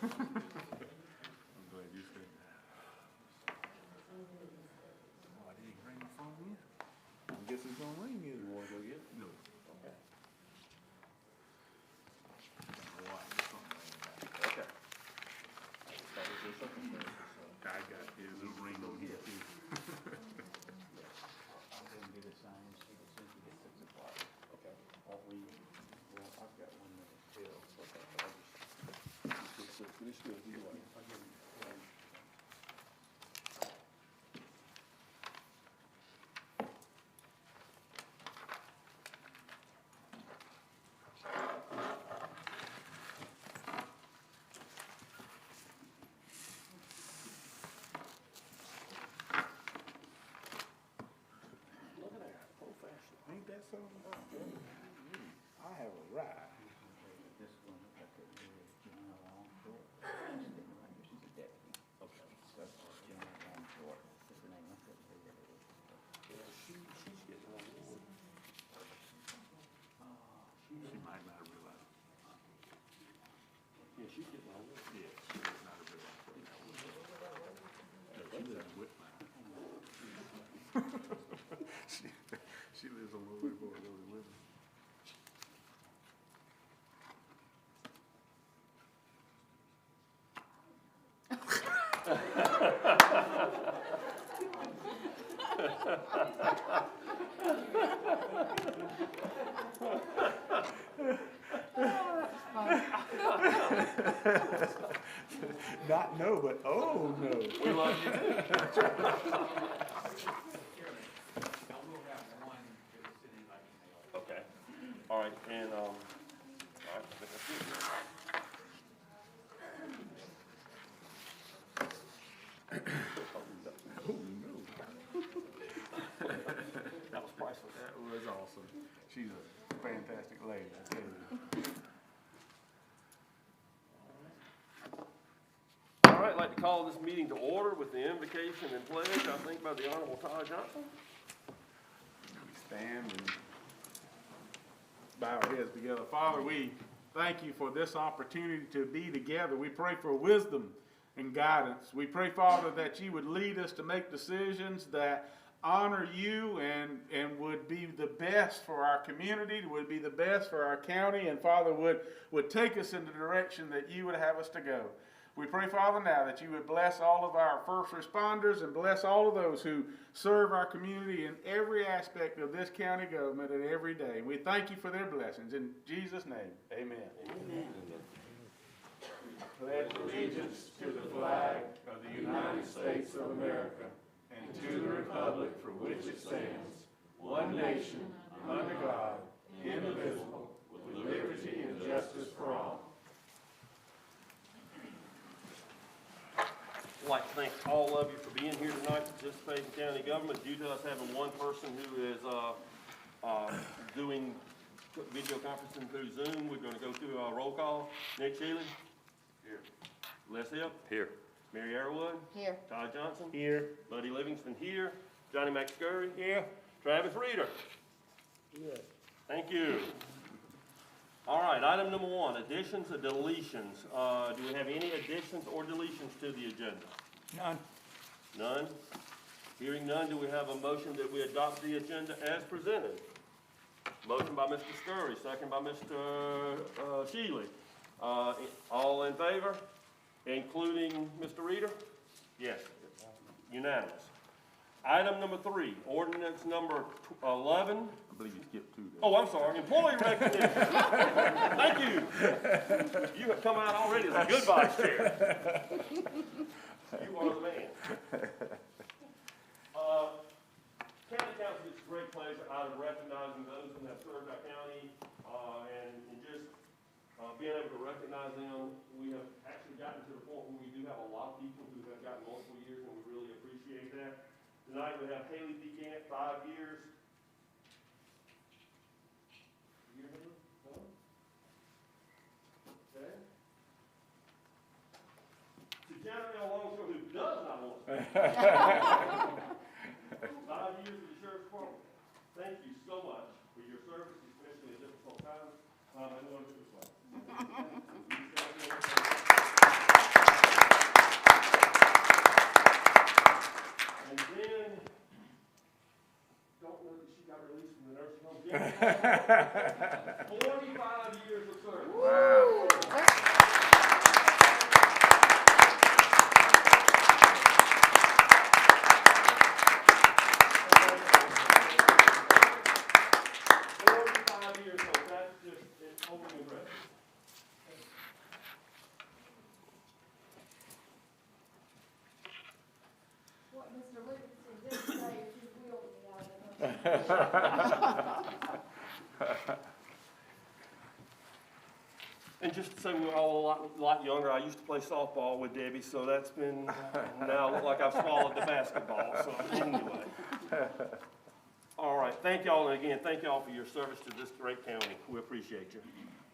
I'm glad you said that. Oh, I didn't bring my phone in. I guess it's gonna ring here. You wanna go get it? No. Okay. Okay. I got his little ring on here too. I'll go and get it signed, so as soon as we get 6 o'clock. Okay. Well, I've got 1 minute till. Okay. I'll just finish this either way. I'll give you, Look at that, old-fashioned. Ain't that something? I have arrived. this one, I could really, long short. She's a deputy. Okay. So, long short, is her name, I couldn't figure it out. Yeah, she's getting on board. She might not have realized. Yeah, she's getting on board. Yeah, she might not have realized. No, she lives with mine. She lives on the way boy really with me. Not no, but oh no. We love you too. Okay. All right, and, all right, that's good. Oh no. That was priceless. That was awesome. She's a fantastic lady, I tell you. All right, I'd like to call this meeting to order with the invocation and pledge, I think, by the Honorable Todd Johnson. We stand and bow our heads together. Father, we thank you for this opportunity to be together. We pray for wisdom and guidance. We pray, Father, that you would lead us to make decisions that honor you and would be the best for our community, would be the best for our county, and Father, would take us in the direction that you would have us to go. We pray, Father, now that you would bless all of our first responders and bless all of those who serve our community in every aspect of this county government and every day. We thank you for their blessings. In Jesus' name, amen. Amen. I pledge allegiance to the flag of the United States of America and to the republic for which it stands, one nation, under God, indivisible, with liberty and justice for all. I'd like to thank all of you for being here tonight to participate in county government. Due to us having one person who is doing video conferencing through Zoom, we're going to go through our roll call. Nick Shealy? Here. Les Hill? Here. Mary Arrowood? Here. Todd Johnson? Here. Buddy Livingston here. Johnny McScurry? Here. Travis Reeder? Here. Thank you. All right, item number 1, additions or deletions. Do we have any additions or deletions to the agenda? None. None? Hearing none, do we have a motion that we adopt the agenda as presented? Motion by Mr. Scurry, second by Mr. Shealy. All in favor, including Mr. Reeder? Yes, unanimous. Item number 3, ordinance number 11. I believe you skipped 2 there. Oh, I'm sorry, employee recognition. Thank you. You have come out already as a good vice chair. You are the man. County Council, it's a great pleasure out of recognizing those who have served our county, and just being able to recognize them. We have actually gotten to the point where we do have a lot of people who have gotten multiple years, and we really appreciate that. Tonight we have Haley Decant, 5 years. Okay. To Jeremy Alonso, who does not want to. 5 years of the sheriff's department. Thank you so much for your service, especially at difficult times. I want to do this way. 45 years of service. Wow. Years old. That's just it's totally impressive. What Mr. Lucas did say is he will be out of it. And just to say we're all a lot younger, I used to play softball with Debbie, so that's been, now I look like I've swallowed the basketball, so anyway. All right, thank y'all, and again, thank y'all for your service to this great county. We appreciate you.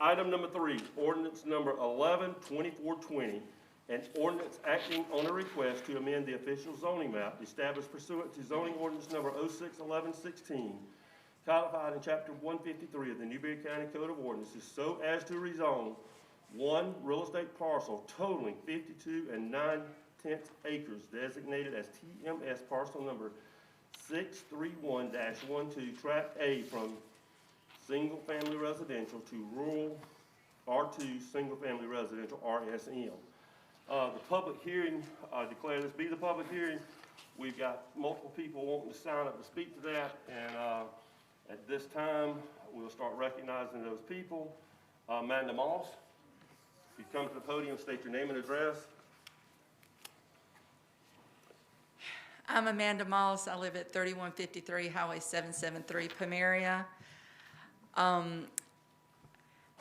Item number 3, ordinance number 11-2420, an ordinance acting on a request to amend the official zoning map established pursuant to zoning ordinance number 06-1116, codified in chapter 153 of the Newberry County Code of Ordinances, so as to rezone one real estate parcel totaling 52 9/10 acres designated as TMS parcel number 631-12, tract A, from single-family residential to rural R2 single-family residential RSM. The public hearing, I declare this be the public hearing. We've got multiple people wanting to sign up to speak to that, and at this time, we'll start recognizing those people. Amanda Moss, if you come to the podium, state your name and address. I'm Amanda Moss. I live at 3153 Highway 773, Pomeria.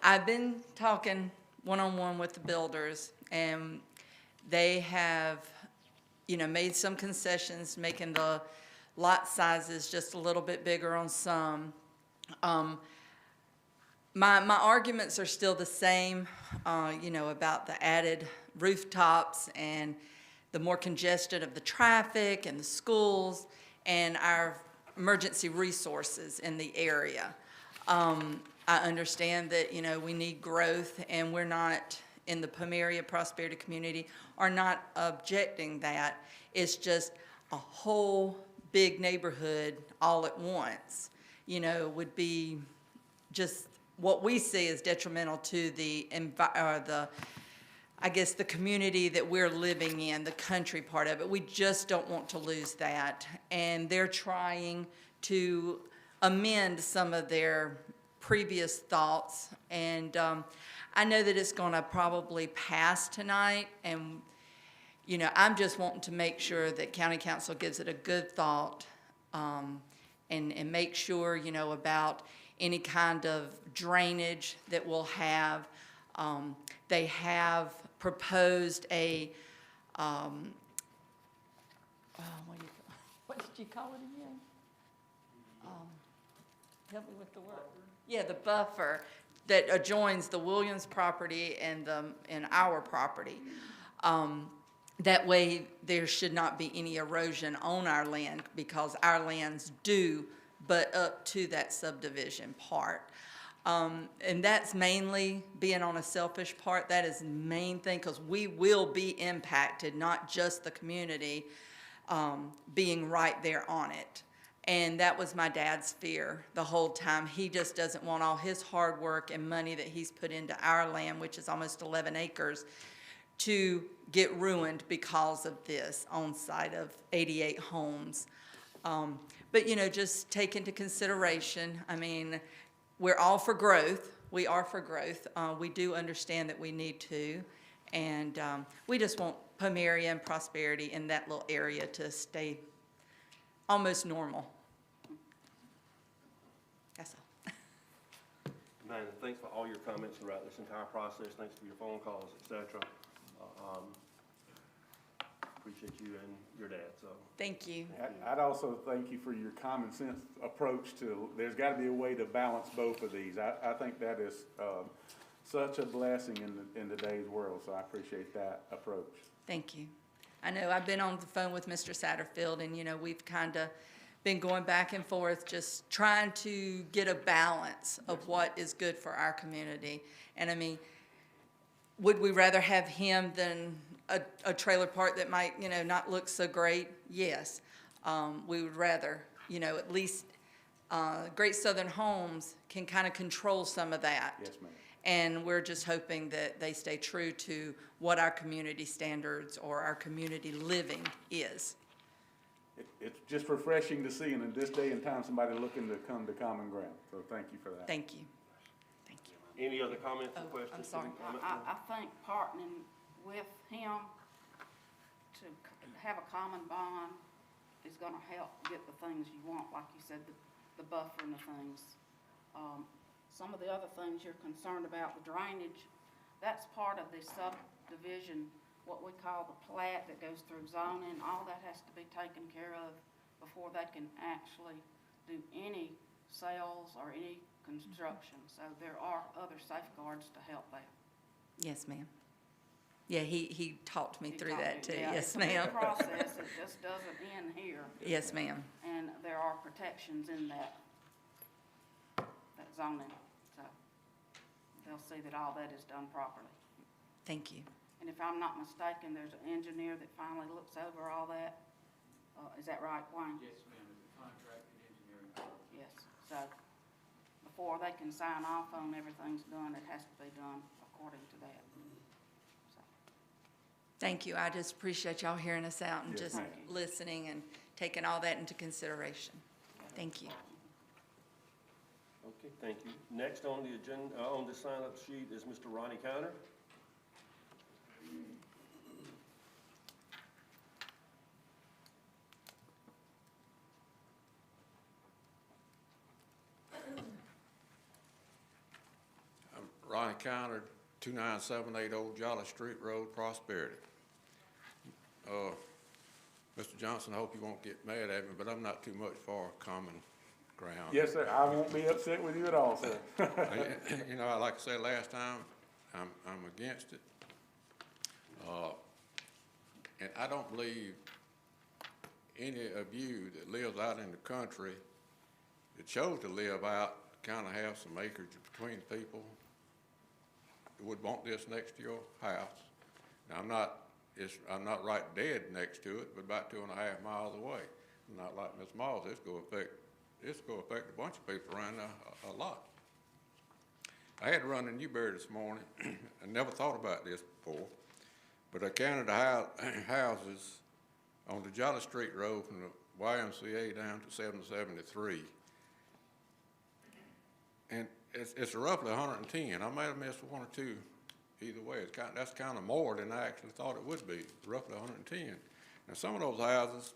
I've been talking one-on-one with the builders, and they have, made some concessions, making the lot sizes just a little bit bigger on some. My arguments are still the same, about the added rooftops and the more congestion of the traffic and the schools and our emergency resources in the area. I understand that, we need growth, and we're not, in the Pomeria Prosperity Community, are not objecting that. It's just a whole big neighborhood all at once, would be just what we see as detrimental to the community that we're living in, the country part of it. We just don't want to lose that. And they're trying to amend some of their previous thoughts. And I know that it's going to probably pass tonight. And, I'm just wanting to make sure that County Council gives it a good thought, and make sure, about any kind of drainage that we'll have. They have proposed a, what did you call it again? Help me with the word. Yeah, the buffer that adjoins the Williams property and our property. That way, there should not be any erosion on our land, because our lands do butt up to that subdivision part. And that's mainly being on a selfish part. That is the main thing, because we will be impacted, not just the community being right there on it. And that was my dad's fear the whole time. He just doesn't want all his hard work and money that he's put into our land, which is almost 11 acres, to get ruined because of this on site of 88 homes. But, just take into consideration, we're all for growth. We are for growth. We do understand that we need to. And we just want Pomeria and prosperity in that little area to stay almost normal. That's all. Man, thanks for all your comments throughout this entire process. Thanks for your phone calls, et cetera. Appreciate you and your dad, so. Thank you. I'd also thank you for your common sense approach to, there's got to be a way to balance both of these. I think that is such a blessing in today's world, so I appreciate that approach. Thank you. I know I've been on the phone with Mr. Satterfield, and, we've kind of been going back and forth, just trying to get a balance of what is good for our community. And would we rather have him than a trailer park that might, not look so great? Yes. We would rather, at least Great Southern Homes can kind of control some of that. Yes, ma'am. And we're just hoping that they stay true to what our community standards or our community living is. It's just refreshing to see, and in this day and time, somebody looking to come to common ground. So thank you for that. Thank you. Thank you. Any other comments or Oh, questions? I'm sorry. I think partnering with him to have a common bond is gonna help get the things you want, like you said, the buffer and the things. Some of the other things you're concerned about, the drainage, that's part of the subdivision, what we call the plat that goes through zoning, all that has to be taken care of before they can actually do any sales or any construction. So there are other safeguards to help that. Yes, ma'am. Yeah, he talked me You through talked that it, too. yeah, Yes, it's a big ma'am. process, it just doesn't end here, Yes, ma'am. and there are protections in that zoning, so they'll see that all that is done properly. Thank you. And if I'm not mistaken, there's an engineer that finally looks over all that. Is that right, Wayne? Yes, ma'am, it's a contracted engineering firm. Yes, so before they can sign off on everything's done, it has to be done according to that. So, Thank you. I just appreciate y'all hearing us out and Yes, just ma'am. listening and taking all that into consideration. Thank you. Okay, thank you. Next on the agenda, on the sign-up sheet is Mr. Ronnie Counter. Ronnie Counter, 2978 Old Jolly Street Road, Prosperity. Mr. Johnson, I hope you won't get mad at me, but I'm not too much for common ground. Yes, sir. I won't be upset with you at all, sir. You know, like I said last time, I'm against it. And I don't believe any of you that lives out in the country that chose to live out, kind of have some acreage between people, would want this next to your house. Now, I'm not right dead next to it, but about 2.5 miles away. Not like Miss Moss, it's gonna affect a bunch of people around there a lot. I had to run in Newberry this morning. I never thought about this before, but I counted the houses on the Jolly Street Road from the YMCA down to 773. And it's roughly 110. I might have missed one or two either way. That's kind of more than I actually thought it would be, roughly 110. Now, some of those houses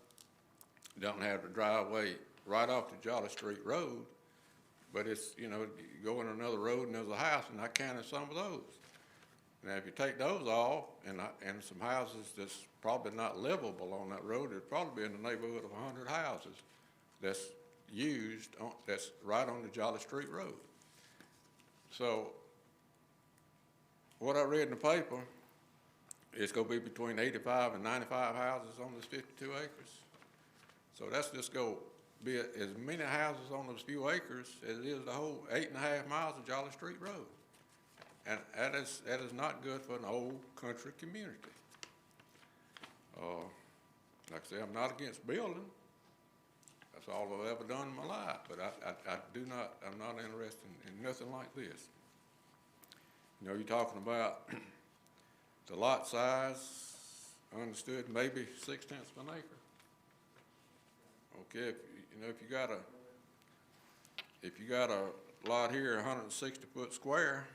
don't have the driveway right off the Jolly Street Road, but it's, you know, you go in another road and there's a house, and I counted some of those. Now, if you take those off, and some houses that's probably not livable on that road, it'd probably be in the neighborhood of 100 houses that's used, that's right on the Jolly Street Road. So, what I read in the paper, it's gonna be between 85 and 95 houses on this 52 acres. So that's just go be as many houses on those few acres as it is the whole 8.5 miles of Jolly Street Road. And that is not good for an old country community. Like I say, I'm not against building. That's all I've ever done in my life, but I'm not interested in nothing like this. You know, you're talking about the lot size, understood, maybe 0.6 of an acre. Okay, if you got a lot here, 160 foot square,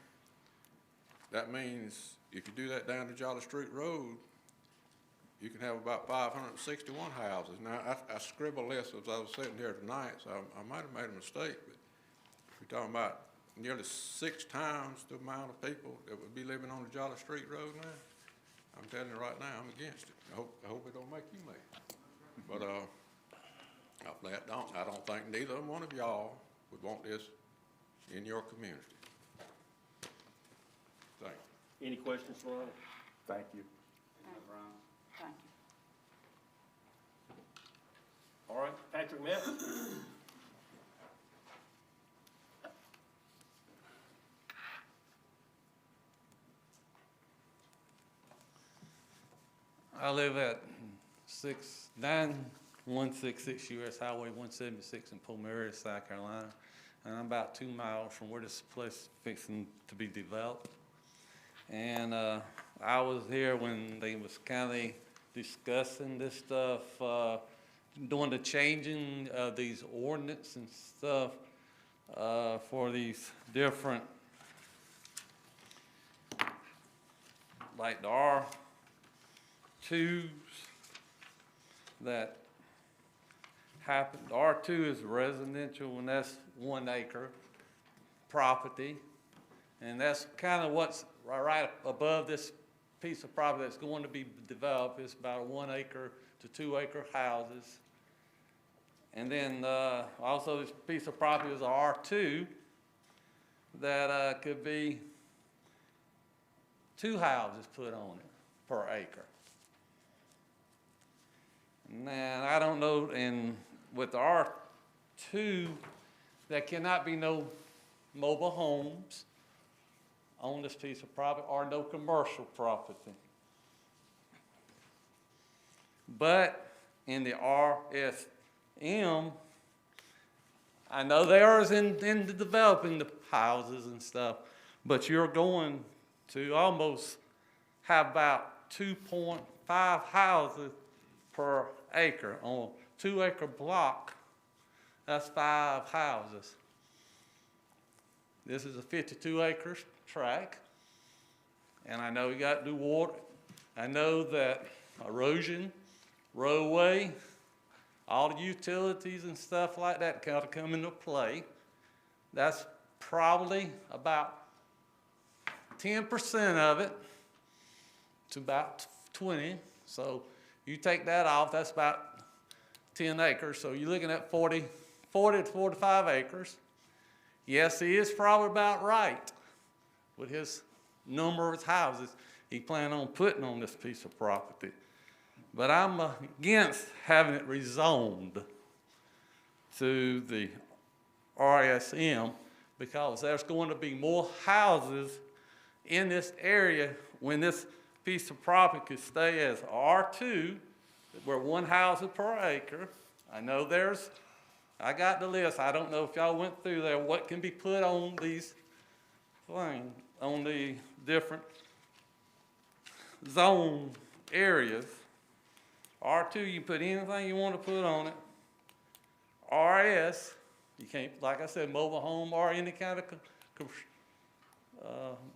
that means if you do that down to Jolly Street Road, you can have about 561 houses. Now, I scribbled this as I was sitting here tonight, so I might have made a mistake, but we're talking about nearly 6 times the amount of people that would be living on the Jolly Street Road now. I'm telling you right now, I'm against it. I hope it don't make you mad. But I don't think neither one of y'all would want this in your community. Thank you. Any questions for Ronnie? Thank you. thank you. All right, Patrick Memphis. I live at 69 166 US Highway 176 in Palmyra, South Carolina. And I'm about 2 miles from where this place is fixing to be developed. And I was here when they was kind of discussing this stuff, doing the changing of these ordinance and stuff for these different, like the R2s that happened. R2 is residential, and that's 1 acre property. And that's kind of what's right above this piece of property that's going to be developed. It's about 1 acre to 2 acre houses. And then also this piece of property is a R2 that could be 2 houses put on it per acre. And then I don't know, and with the R2, there cannot be no mobile homes on this piece of property or no commercial property. But in the RSM, I know theirs in the developing the houses and stuff, but you're going to almost have about 2.5 houses per acre. On a 2 acre block, that's 5 houses. This is a 52 acre tract, and I know you got to do water. I know that erosion, roadway, all the utilities and stuff like that kind of come into play. That's probably about 10% of it to about 20. So you take that off, that's about 10 acres. So you're looking at 40 to 45 acres. Yes, he is probably about right with his number of houses he planned on putting on this piece of property. But I'm against having it rezoned to the RSM because there's going to be more houses in this area when this piece of property could stay as R2, where 1 house is per acre. I know I got the list. I don't know if y'all went through there, what can be put on these things, on the different zone areas. R2, you put anything you want to put on it. RS, you can't, like I said, mobile home or any kind of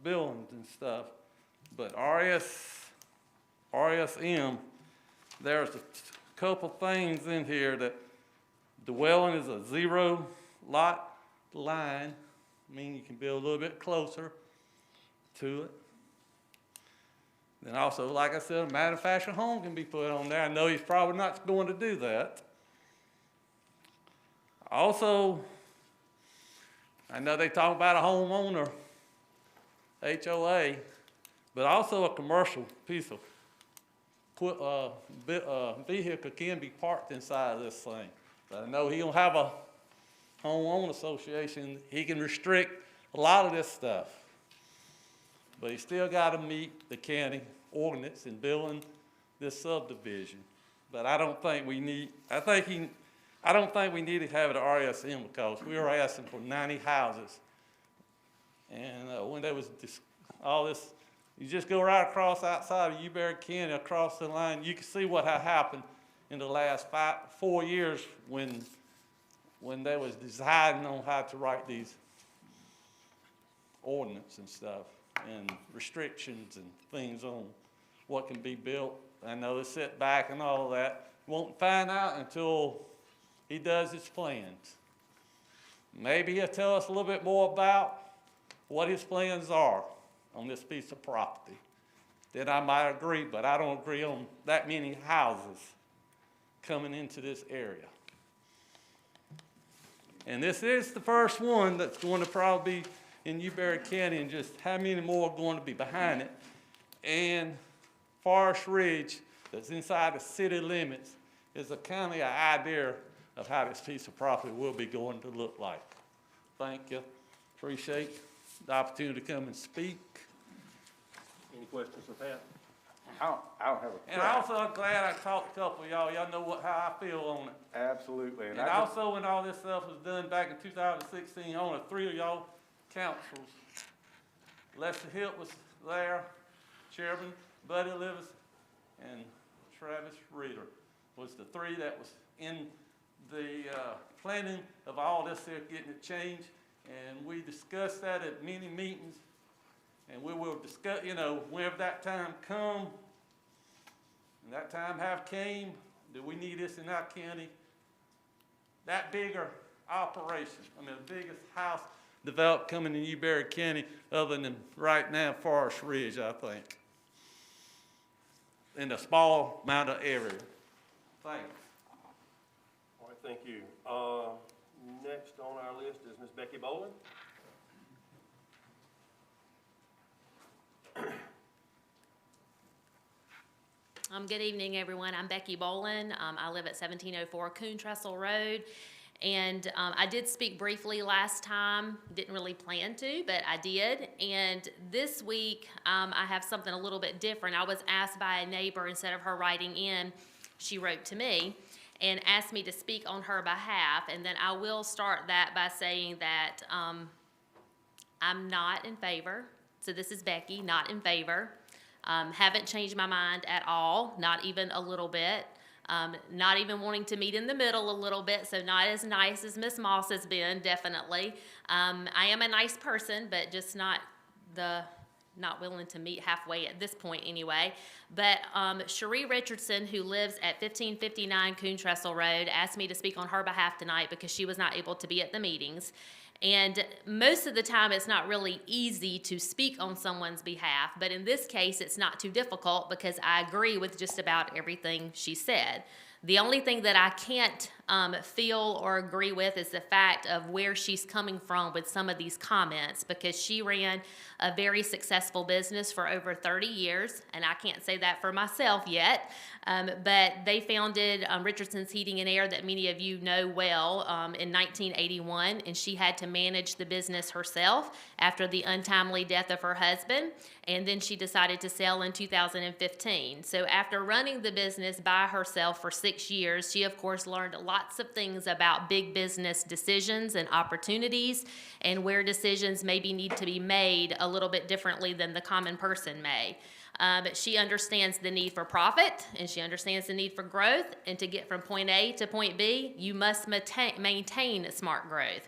buildings and stuff. But RSM, there's a couple things in here that dwelling is a 0 lot line, meaning you can build a little bit closer to it. Then also, like I said, a manufactured home can be put on there. I know he's probably not going to do that. Also, I know they talk about a homeowner, HOA, but also a commercial piece of vehicle can be parked inside of this thing. But I know he don't have a homeowner association. He can restrict a lot of this stuff. But he still got to meet the county ordinance in building this subdivision. But I don't think we need, I don't think we need to have it at RSM because we were asking for 90 houses. And when there was all this, you just go right across outside of Uberry County, across the line, you can see what had happened in the last 4 years when they was deciding on how to write these ordinance and stuff and restrictions and things on what can be built. I know the setback and all of that. Won't find out until he does his plans. Maybe he'll tell us a little bit more about what his plans are on this piece of property. Then I might agree, but I don't agree on that many houses coming into this area. And this is the first one that's going to probably be in Uberry County, and just how many more are going to be behind it. And Forest Ridge, that's inside the city limits, is a kind of an idea of how this piece of property will be going to look like. Thank you. Appreciate the opportunity to come and speak. Any questions for Pat? I don't have a And crap. also, I'm glad I talked to a couple of y'all. Y'all know how I feel on it. Absolutely. And I just- also, when all this stuff was done back in 2016, only 3 of y'all councils, Lester Hill was there, Chairman Buddy Levis, and Travis Reeder was the 3 that was in the planning of all this here, getting it changed. And we discussed that at many meetings. And we will discuss, whenever that time come, and that time have came, that we need this in our county, that bigger operation, the biggest house developed coming in Newberry County, other than right now Forest Ridge, I think, in a small amount of area. Thanks. All right, thank you. Next on our list is Ms. Becky Boland. Good evening, everyone. I'm Becky Boland. I live at 1704 Coon Trestle Road. And I did speak briefly last time. Didn't really plan to, but I did. And this week, I have something a little bit different. I was asked by a neighbor, instead of her writing in, she wrote to me and asked me to speak on her behalf. And then I will start that by saying that I'm not in favor. So this is Becky, not in favor. Haven't changed my mind at all, not even a little bit. Not even wanting to meet in the middle a little bit, so not as nice as Miss Moss has been, definitely. I am a nice person, but just not willing to meet halfway at this point anyway. But Cherie Richardson, who lives at 1559 Coon Trestle Road, asked me to speak on her behalf tonight because she was not able to be at the meetings. And most of the time, it's not really easy to speak on someone's behalf, but in this case, it's not too difficult because I agree with just about everything she said. The only thing that I can't feel or agree with is the fact of where she's coming from with some of these comments, because she ran a very successful business for over 30 years, and I can't say that for myself yet, but they founded Richardson's Heating and Air, that many of you know well, in 1981, and she had to manage the business herself after the untimely death of her husband, and then she decided to sell in 2015. So after running the business by herself for 6 years, she of course learned lots of things about big business decisions and opportunities, and where decisions maybe need to be made a little bit differently than the common person may. But she understands the need for profit, and she understands the need for growth, and to get from point A to point B, you must maintain smart growth.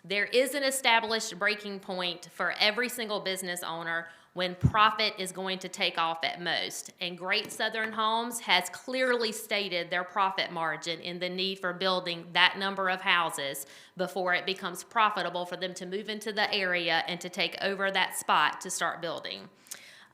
There is an established breaking point for every single business owner when profit is going to take off at most. And Great Southern Homes has clearly stated their profit margin in the need for building that number of houses before it becomes profitable for them to move into the area and to take over that spot to start building.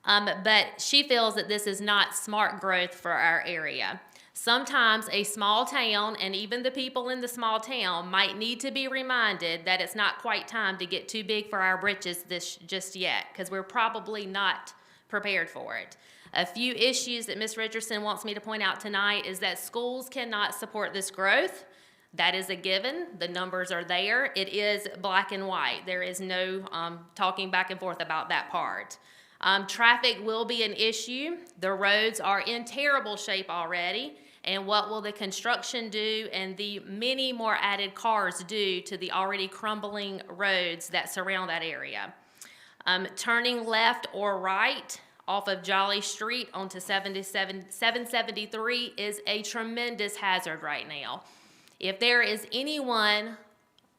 But she feels that this is not smart growth for our area. Sometimes a small town, and even the people in the small town, might need to be reminded that it's not quite time to get too big for our britches just yet, because we're probably not prepared for it. A few issues that Ms. Richardson wants me to point out tonight is that schools cannot support this growth. That is a given. The numbers are there. It is black and white. There is no talking back and forth about that part. Traffic will be an issue. The roads are in terrible shape already. And what will the construction do and the many more added cars do to the already crumbling roads that surround that area? Turning left or right off of Jolly Street onto 773 is a tremendous hazard right now. If there is anyone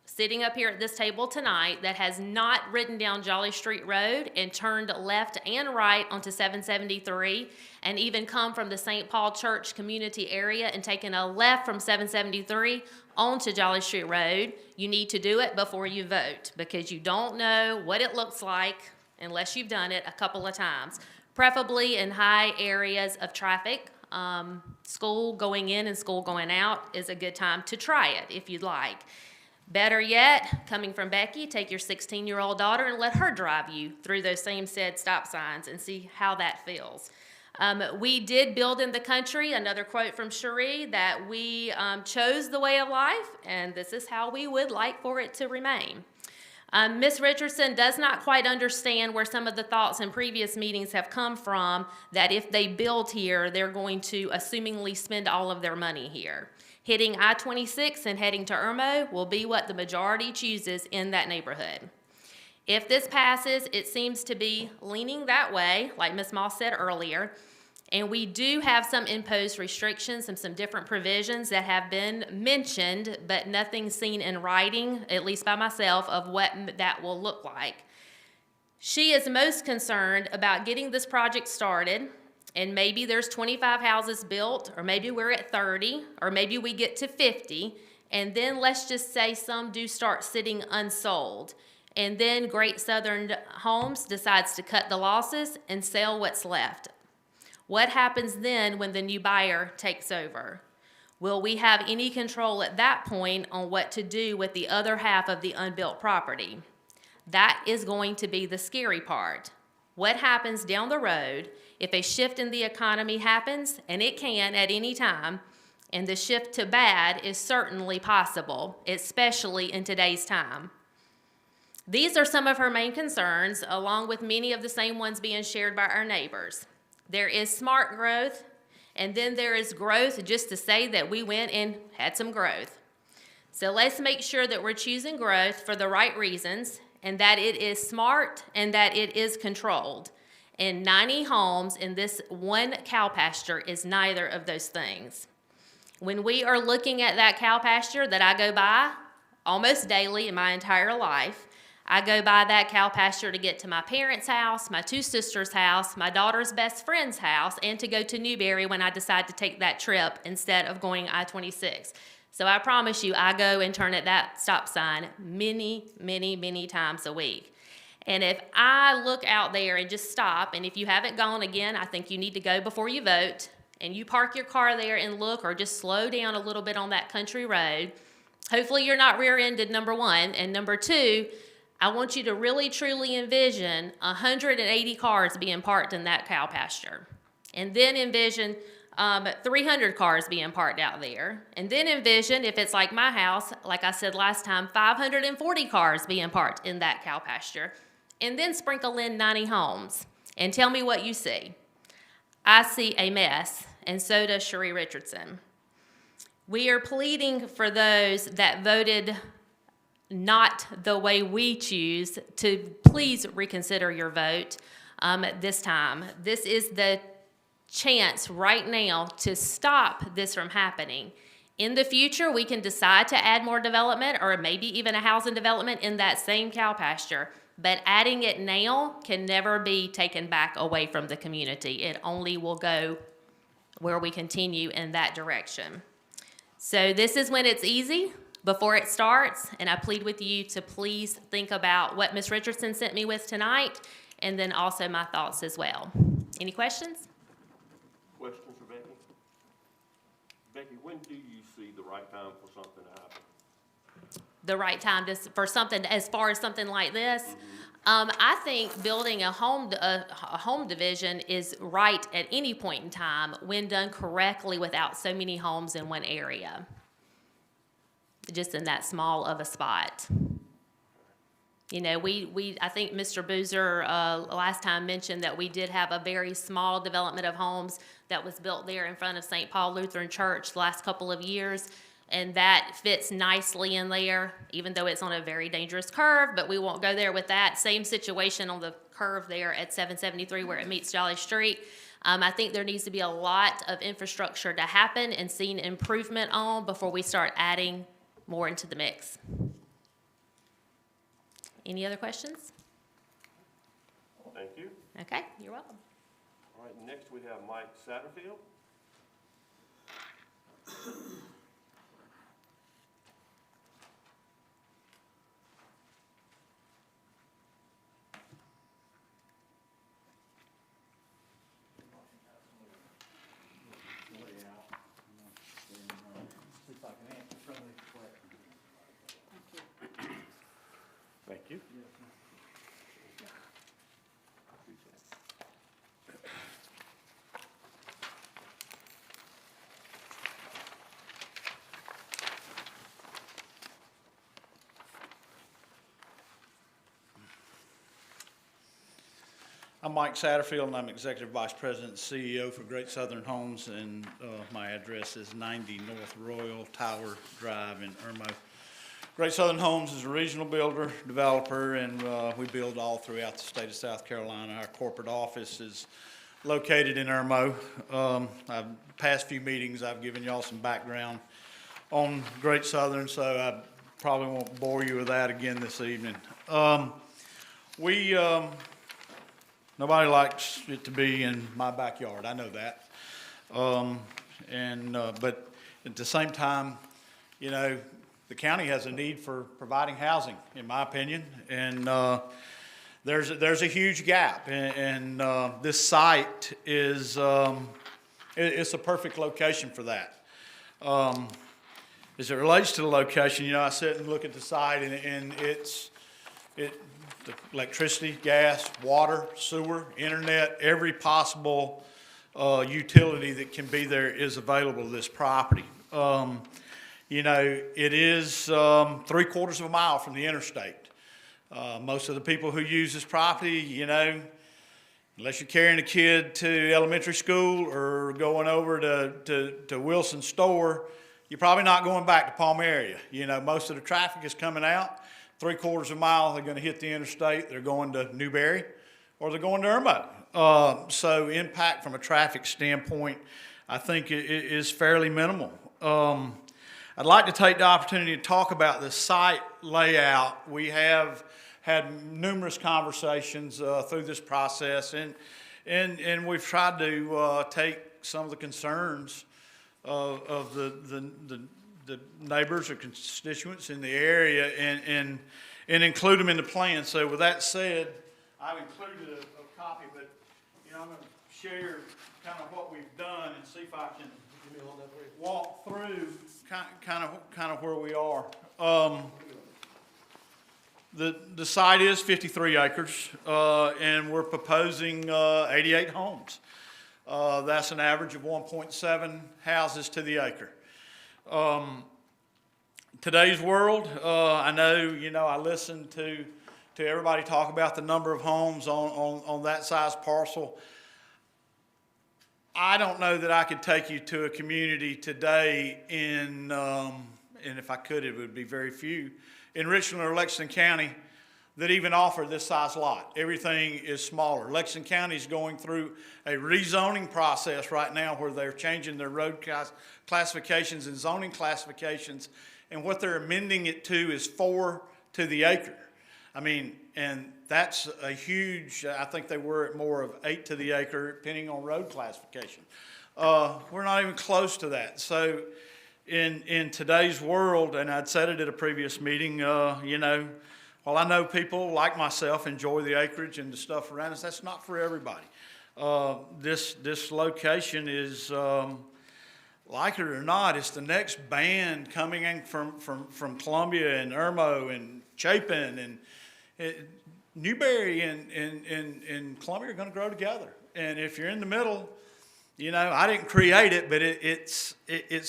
sitting up here at this table tonight that has not ridden down Jolly Street Road and turned left and right onto 773 and even come from the St. Paul Church community area and taken a left from 773 onto Jolly Street Road, you need to do it before you vote, because you don't know what it looks like unless you've done it a couple of times, preferably in high areas of traffic. School going in and school going out is a good time to try it if you'd like. Better yet, coming from Becky, take your 16-year-old daughter and let her drive you through those same said stop signs and see how that feels. We did build in the country, another quote from Cherie, that we chose the way of life, and this is how we would like for it to remain. Ms. Richardson does not quite understand where some of the thoughts in previous meetings have come from, that if they build here, they're going to assumingly spend all of their money here. Hitting I-26 and heading to Irmo will be what the majority chooses in that neighborhood. If this passes, it seems to be leaning that way, like Ms. Moss said earlier, and we do have some imposed restrictions and some different provisions that have been mentioned, but nothing seen in writing, at least by myself, of what that will look like. She is most concerned about getting this project started, and maybe there's 25 houses built, or maybe we're at 30, or maybe we get to 50, and then let's just say some do start sitting unsold. And then Great Southern Homes decides to cut the losses and sell what's left. What happens then when the new buyer takes over? Will we have any control at that point on what to do with the other half of the unbuilt property? That is going to be the scary part. What happens down the road if a shift in the economy happens, and it can at any time, and the shift to bad is certainly possible, especially in today's time. These are some of her main concerns, along with many of the same ones being shared by our neighbors. There is smart growth, and then there is growth just to say that we went and had some growth. So let's make sure that we're choosing growth for the right reasons, and that it is smart and that it is controlled. And 90 homes in this one cow pasture is neither of those things. When we are looking at that cow pasture that I go by almost daily in my entire life, I go by that cow pasture to get to my parents' house, my two sisters' house, my daughter's best friend's house, and to go to Newberry when I decide to take that trip instead of going I-26. So I promise you, I go and turn at that stop sign many, many, many times a week. And if I look out there and just stop, and if you haven't gone again, I think you need to go before you vote, and you park your car there and look, or just slow down a little bit on that country road. Hopefully you're not rear-ended, number one, and number two, I want you to really truly envision 180 cars being parked in that cow pasture. And then envision 300 cars being parked out there. And then envision, if it's like my house, like I said last time, 540 cars being parked in that cow pasture. And then sprinkle in 90 homes. And tell me what you see. I see a mess, and so does Cherie Richardson. We are pleading for those that voted not the way we choose to please reconsider your vote this time. This is the chance right now to stop this from happening. In the future, we can decide to add more development or maybe even a housing development in that same cow pasture. But adding it now can never be taken back away from the community. It only will go where we continue in that direction. So this is when it's easy, before it starts, and I plead with you to please think about what Ms. Richardson sent me with tonight, and then also my thoughts as well. Any questions? Questions for Becky? Becky, when do you see the right time for something to happen? The right time for something, as far as something like this? I think building a home division is right at any point in time when done correctly without so many homes in one area. Just in that small of a spot. You know, I think Mr. Boozer last time mentioned that we did have a very small development of homes that was built there in front of St. Paul Lutheran Church the last couple of years, and that fits nicely in there, even though it's on a very dangerous curve, but we won't go there with that. Same situation on the curve there at 773 where it meets Jolly Street. I think there needs to be a lot of infrastructure to happen and seen improvement on before we start adding more into the mix. Any other questions? Thank you. Okay, you're welcome. All right, next we have Mike Satterfield. See if I can answer some of these questions. Thank you. I'm Mike Satterfield, and I'm Executive Vice President and CEO for Great Southern Homes, and my address is 90 North Royal Tower Drive in Irmo. Great Southern Homes is a regional builder, developer, and we build all throughout the state of South Carolina. Our corporate office is located in Irmo. Past few meetings, I've given y'all some background on Great Southern, so I probably won't bore you with that again this evening. Nobody likes it to be in my backyard, I know that. But at the same time, you know, the county has a need for providing housing, in my opinion, and there's a huge gap, and this site is it's a perfect location for that. As it relates to the location, you know, I sit and look at the site, and the electricity, gas, water, sewer, internet, every possible utility that can be there is available to this property. You know, it is 3/4 of a mile from the interstate. Most of the people who use this property, you know, unless you're carrying a kid to elementary school or going over to Wilson's store, you're probably not going back to Palmyra. You know, most of the traffic is coming out. 3/4 of a mile, they're going to hit the interstate. They're going to Newberry or they're going to Irmo. So impact from a traffic standpoint, I think it is fairly minimal. I'd like to take the opportunity to talk about the site layout. We have had numerous conversations through this process, and we've tried to take some of the concerns of the neighbors or constituents in the area and include them in the plan. So with that said, I've included a copy, but you know, I'm going to share kind of what we've done and see if I can walk through kind of where we are. The site is 53 acres, and we're proposing 88 homes. That's an average of 1.7 houses to the acre. Today's world, I know, you know, I listen to everybody talk about the number of homes on that size parcel. I don't know that I could take you to a community today and if I could, it would be very few, in Richland or Lexington County that even offer this size lot. Everything is smaller. Lexington County is going through a rezoning process right now where they're changing their road classifications and zoning classifications, and what they're amending it to is 4 to the acre. I mean, and that's a huge, I think they were at more of 8 to the acre, depending on road classification. We're not even close to that. So in today's world, and I'd said it at a previous meeting, you know, while I know people like myself enjoy the acreage and the stuff around us, that's not for everybody. This location is, like it or not, it's the next band coming in from Columbia and Irmo and Chapin, and Newberry and Columbia are going to grow together. And if you're in the middle, you know, I didn't create it, but it's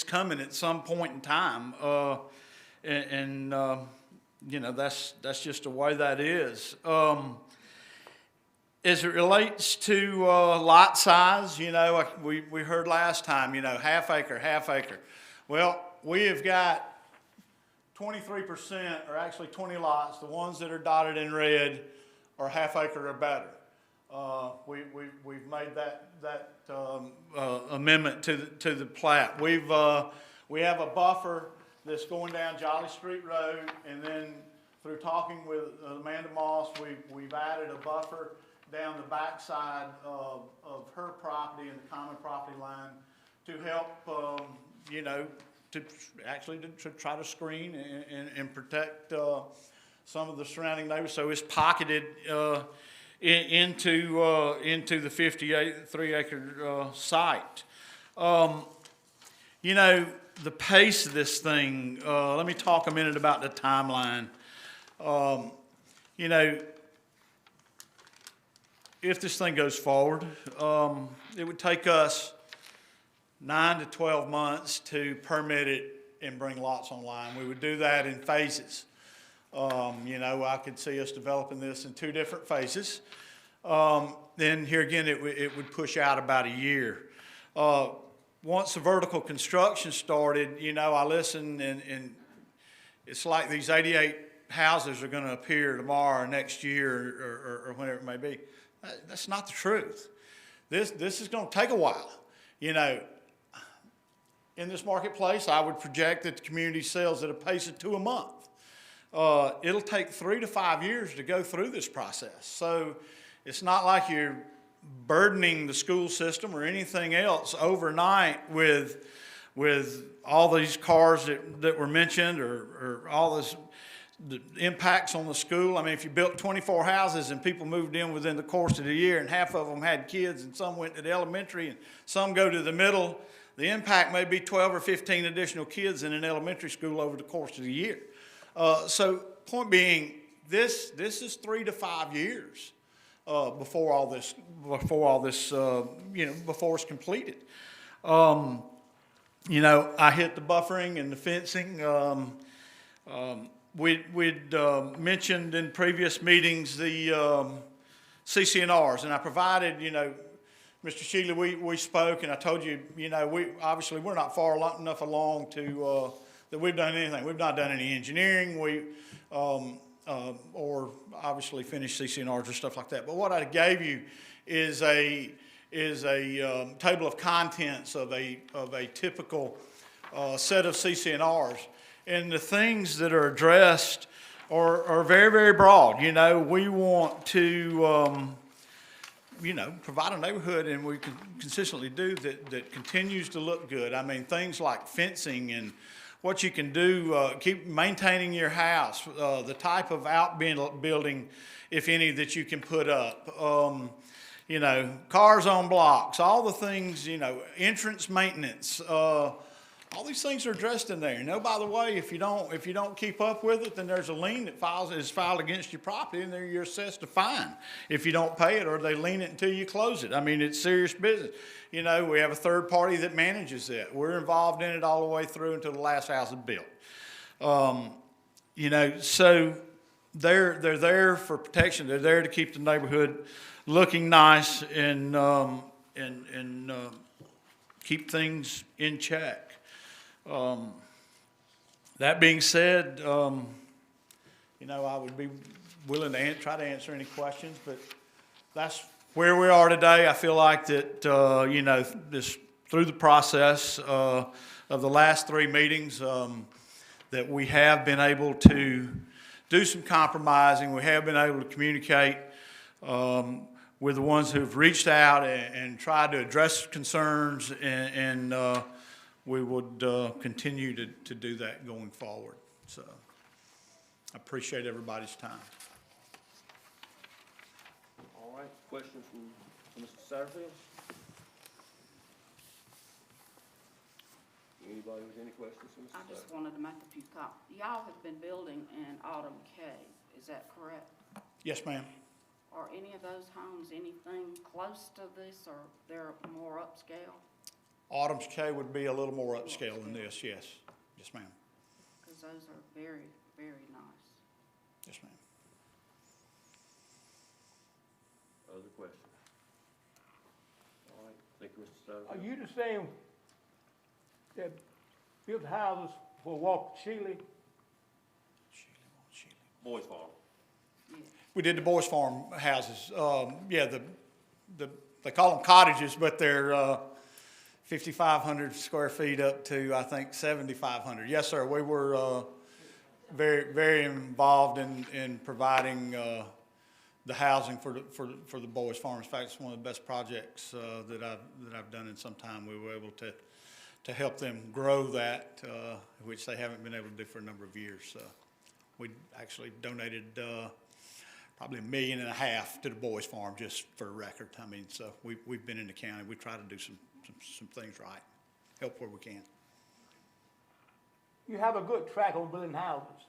coming at some point in time. You know, that's just the way that is. As it relates to lot size, you know, like we heard last time, you know, half acre. Well, we have got 23%, or actually 20 lots. The ones that are dotted in red are half acre or better. We've made that amendment to the plat. We have a buffer that's going down Jolly Street Road, and then through talking with Amanda Moss, we've added a buffer down the backside of her property and the common property line to help, you know, to try to screen and protect some of the surrounding neighbors. So it's pocketed into the 53-acre site. You know, the pace of this thing, let me talk a minute about the timeline. You know, if this thing goes forward, it would take us 9 to 12 months to permit it and bring lots online. We would do that in phases. You know, I could see us developing this in 2 different phases. then here again, it would push out about a year. Once the vertical construction started, you know, I listened and it's like these 88 houses are gonna appear tomorrow or next year or whenever it may be. That's not the truth. This is gonna take a while. You know, in this marketplace, I would project that the community sells at a pace of 2 a month. It'll take 3 to 5 years to go through this process. So it's not like you're burdening the school system or anything else overnight with all these cars that were mentioned or all this, the impacts on the school. I mean, if you built 24 houses and people moved in within the course of the year and half of them had kids and some went to the elementary and some go to the middle, the impact may be 12 or 15 additional kids in an elementary school over the course of the year. So point being, this is 3 to 5 years before all this, you know, before it's completed. You know, I hit the buffering and the fencing. We'd mentioned in previous meetings the CCNRs, and I provided, you know, Mr. Shealy, we spoke, and I told you, you know, we're not far enough along to that we've done anything. We've not done any engineering. Or obviously finished CCNRs or stuff like that. But what I gave you is a table of contents of a typical set of CCNRs, and the things that are addressed are very, very broad. You know, we want to you know, provide a neighborhood, and we can consistently do that continues to look good. I mean, things like fencing and what you can do, keep maintaining your house, the type of outbuilding, if any, that you can put up. You know, cars on blocks, all the things, you know, entrance maintenance, all these things are addressed in there. You know, by the way, if you don't keep up with it, then there's a lien that is filed against your property, and then you're assessed a fine if you don't pay it, or they lien it until you close it. I mean, it's serious business. You know, we have a third party that manages it. We're involved in it all the way through until the last house is built. You know, so they're there for protection. They're there to keep the neighborhood looking nice and keep things in check. That being said, you know, I would be willing to try to answer any questions, but that's where we are today. I feel like that, you know, through the process of the last 3 meetings, that we have been able to do some compromising. We have been able to communicate with the ones who've reached out and tried to address concerns, and we would continue to do that going forward. So I appreciate everybody's time. All right, questions from Mr. Satterfield? Anybody with any questions from Mr. I Satterfield? just wanted to make a few comments. Y'all have been building in Autumn Cave, is that correct? Yes, ma'am. Are any of those homes anything close to this, or they're more upscale? Autumn's K would be a little more upscale than this, yes. Yes, ma'am. Because those are very, very nice. Yes, ma'am. Other questions? All right, thank you, Mr. Satterfield. Are you the same that built houses for Walter Shealy? Boys Farm. We did the Boys Farm houses. Yeah, they call them cottages, but they're 5,500 square feet up to, I think, 7,500. Yes, sir. We were very, very involved in providing the housing for the Boys Farm. In fact, it's one of the best projects that I've done in some time. We were able to help them grow that, which they haven't been able to do for a number of years. So we actually donated probably $1.5 million to the Boys Farm, just for a record. I mean, so we've been in the county. We try to do some things right, help where we can. You have a good track on building houses.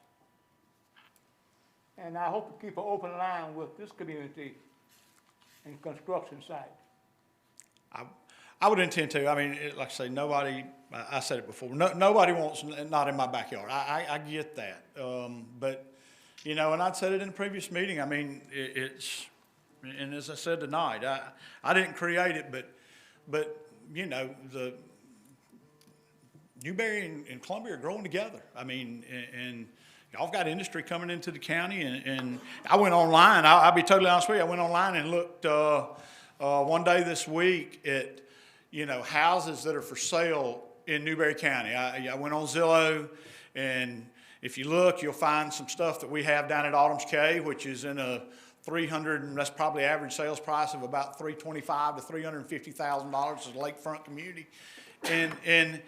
And I hope to keep an open line with this community and construction site. I would intend to. I mean, like I say, nobody, I said it before, nobody wants not in my backyard. I get that. But, you know, and I'd said it in a previous meeting, I mean, it's And as I said tonight, I didn't create it, but, you know, the Newberry and Columbia are growing together. I mean, and y'all got industry coming into the county, and I went online, I'll be totally honest with you, I went online and looked, one day this week at, you know, houses that are for sale in Newberry County. I went on Zillow, and if you look, you'll find some stuff that we have down at Autumn's Cay, which is in a 300, and that's probably average sales price of about $325,000 to $350,000 as a lakefront community. And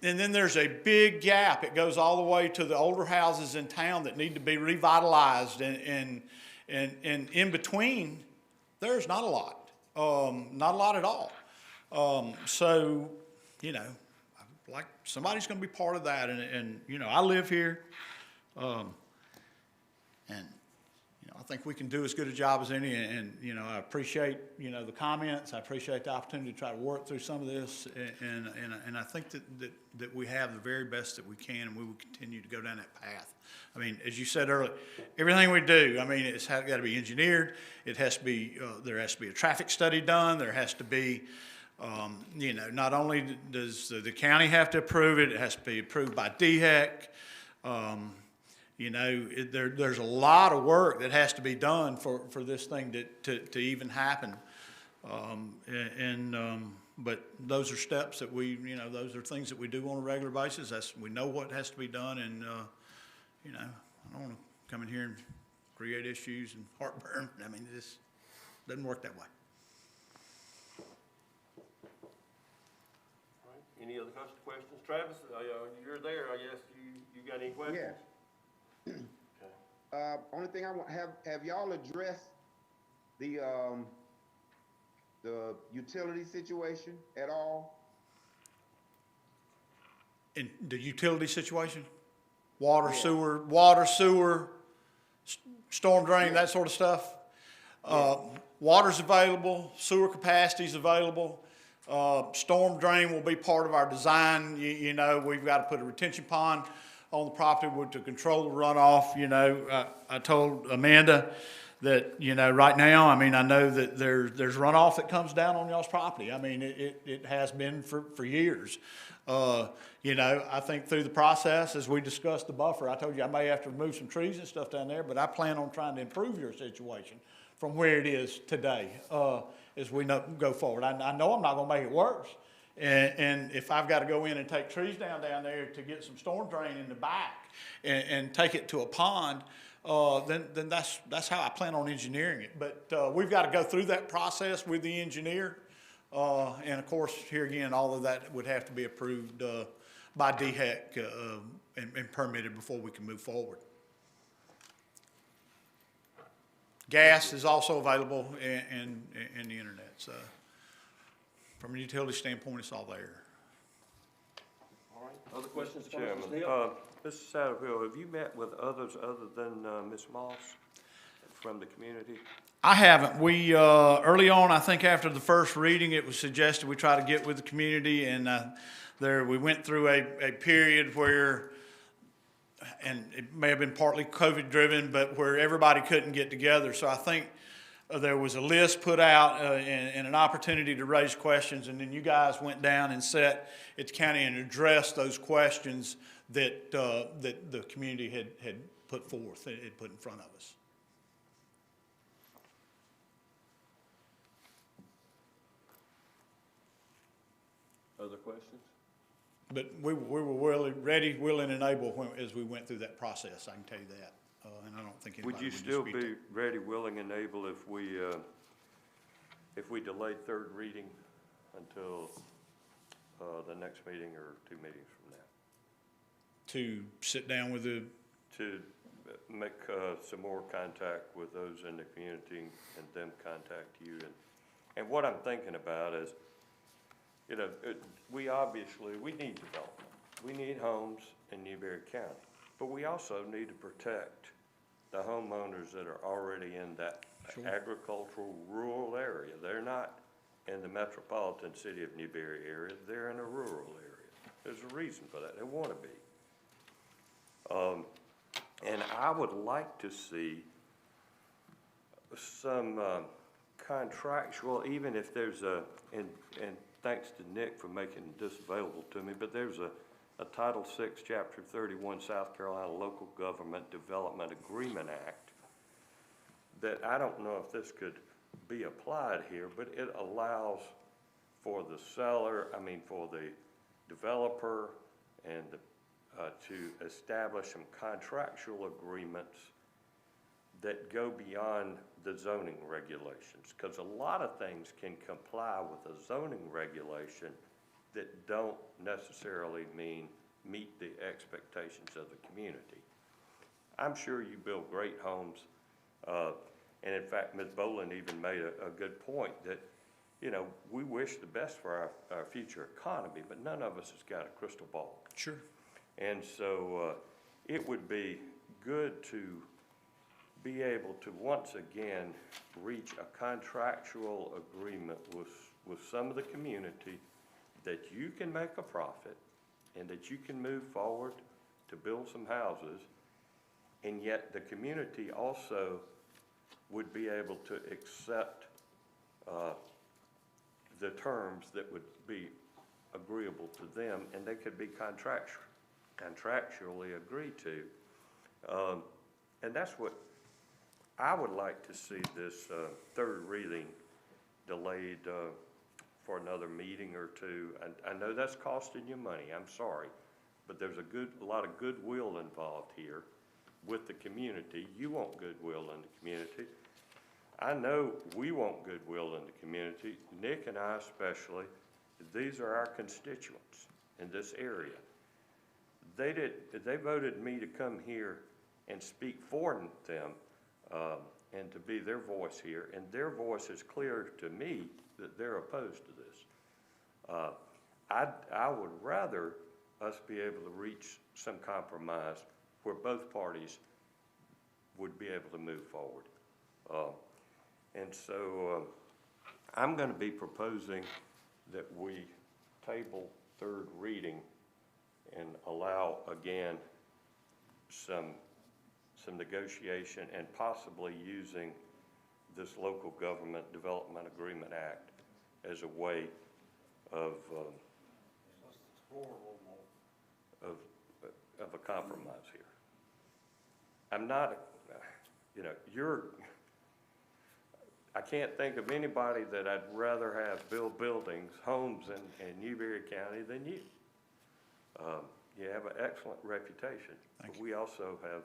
then there's a big gap. It goes all the way to the older houses in town that need to be revitalized, and in between, there's not a lot. Not a lot at all. So, you know, like, somebody's gonna be part of that, and you know, I live here, and, you know, I think we can do as good a job as any, and you know, I appreciate, you know, the comments, I appreciate the opportunity to try to work through some of this, and I think that we have the very best that we can, and we will continue to go down that path. I mean, as you said earlier, everything we do, I mean, it's got to be engineered, it has to be, there has to be a traffic study done, there has to be, you know, not only does the county have to approve it, it has to be approved by DHEC. You know, there's a lot of work that has to be done for this thing to even happen. But those are steps that we, you know, those are things that we do on a regular basis. We know what has to be done, and, you know, I don't want to come in here and create issues and heartburn. I mean, it just doesn't work that way. Any other questions? Travis, you're there, I guess. You got any questions? Yeah. Only thing I want, have y'all addressed the utility situation at all? In the utility situation? Water, Yeah. sewer, storm drain, that sort of stuff? Water's available, sewer capacity's available. Storm drain will be part of our design. You know, we've got to put a retention pond on the property to control the runoff. You know, I told Amanda that, you know, right now, I mean, I know that there's runoff that comes down on y'all's property. I mean, it has been for years. You know, I think through the process, as we discussed the buffer, I told you I may have to remove some trees and stuff down there, but I plan on trying to improve your situation from where it is today, as we go forward. I know I'm not gonna make it worse. And if I've got to go in and take trees down there to get some storm drain in the back and take it to a pond, then that's how I plan on engineering it. But we've got to go through that process with the engineer. And of course, here again, all of that would have to be approved by DHEC and permitted before we can move forward. Gas is also available in the internet. So from a utility standpoint, it's all there. All right. Other questions? Chairman, Mr. Satterfield, have you met with others other than Ms. Moss from the community? I haven't. We, early on, I think after the first reading, it was suggested we try to get with the community, and we went through a period where, and it may have been partly COVID-driven, but where everybody couldn't get together. So I think there was a list put out and an opportunity to raise questions, and then you guys went down and sat at the county and addressed those questions that the community had put forth, had put in front of us. Other questions? But we were ready, willing, and able as we went through that process, I can tell you that. And I don't think anybody Would you would still dispute be ready, willing, and able if we delayed third reading until the next meeting or 2 meetings from now? to sit down with the, To make some more contact with those in the community and them contact you. And what I'm thinking about is, you know, we need development. We need homes in Newberry County, but we also need to protect the homeowners that are already in that agricultural rural area. They're not in the metropolitan city of Newberry area, they're in a rural area. There's a reason for that, they want to be. And I would like to see some contractual, even if there's and thanks to Nick for making this available to me, but there's a Title VI, Chapter 31, South Carolina Local Government Development Agreement Act that I don't know if this could be applied here, but it allows for the seller, for the developer and to establish some contractual agreements that go beyond the zoning regulations. Because a lot of things can comply with a zoning regulation that don't necessarily meet the expectations of the community. I'm sure you build great homes, and in fact, Ms. Boland even made a good point that, we wish the best for our future economy, but none of us has got a crystal ball. Sure. And so it would be good to be able to once again reach a contractual agreement with some of the community that you can make a profit and that you can move forward to build some houses, and yet the community also would be able to accept the terms that would be agreeable to them, and they could be contractually agreed to. And that's what I would like to see this third reading delayed for another meeting or two. I know that's costing you money, I'm sorry, but there's a lot of goodwill involved here with the community. You want goodwill in the community. I know we want goodwill in the community. Nick and I especially, these are our constituents in this area. They voted me to come here and speak for them and to be their voice here, and their voice is clear to me that they're opposed to this. I would rather us be able to reach some compromise where both parties would be able to move forward. And so I'm going to be proposing that we table third reading and allow again some negotiation and possibly using this Local Government Development Agreement Act as a way of a compromise here. I'm not, I can't think of anybody that I'd rather have build buildings, homes in Newberry County than you. You have an excellent reputation. But we also have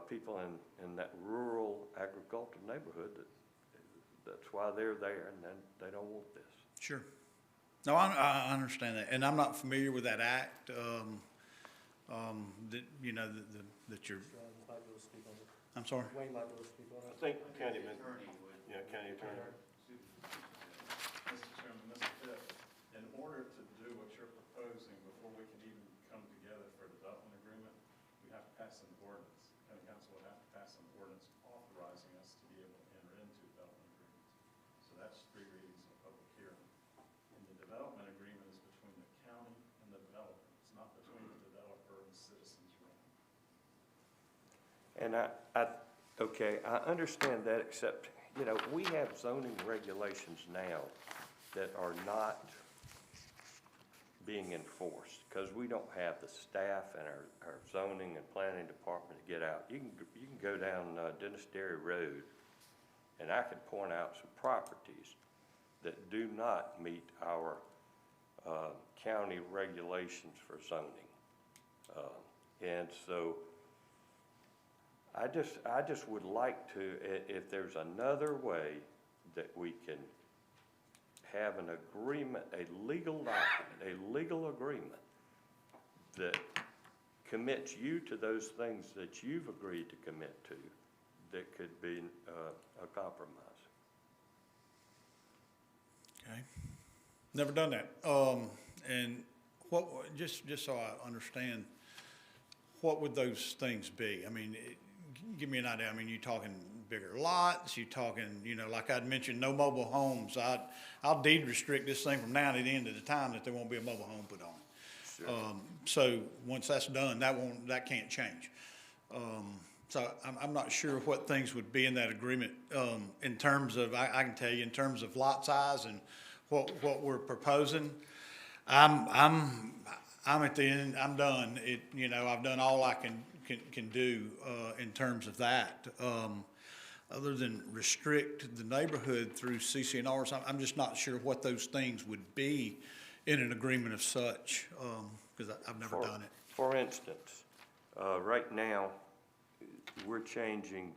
people in that rural agricultural neighborhood that's why they're there, and then they don't want this. Sure. No, I understand that, and I'm not familiar with that act, that, that you're, I'm sorry? I think county attorney. Mr. Chairman, Mr. Pitt, in order to do what you're proposing, before we can even come together for a development agreement, we have to pass an ordinance. County Council would have to pass an ordinance authorizing us to be able to enter into development agreements. So that's 3 readings of public hearing. And the development agreement is between the county and the developer. It's not between the developer and the citizens. And okay, I understand that, except, we have zoning regulations now that are not being enforced because we don't have the staff and our zoning and planning department to get out. You can go down Dennis Dairy Road, and I can point out some properties that do not meet our county regulations for zoning. And so I just would like to, if there's another way that we can have an agreement, a legal document, a legal agreement that commits you to those things that you've agreed to commit to, that could be a compromise. Okay. Never done that. And what, just so I understand, what would those things be? I mean, give me an idea. I mean, you talking bigger lots? You talking, like I'd mentioned, no mobile homes. I'll deed restrict this thing from now to the end of the time that there won't be a mobile home put on it. Sure. So once that's done, that can't change. So I'm not sure what things would be in that agreement, in terms of, I can tell you, in terms of lot size and what we're proposing. I'm at the end, I'm done. I've done all I can do, in terms of that. Other than restrict the neighborhood through CCNR or something, I'm just not sure what those things would be in an agreement of such, because I've never done it. For instance, right now, we're changing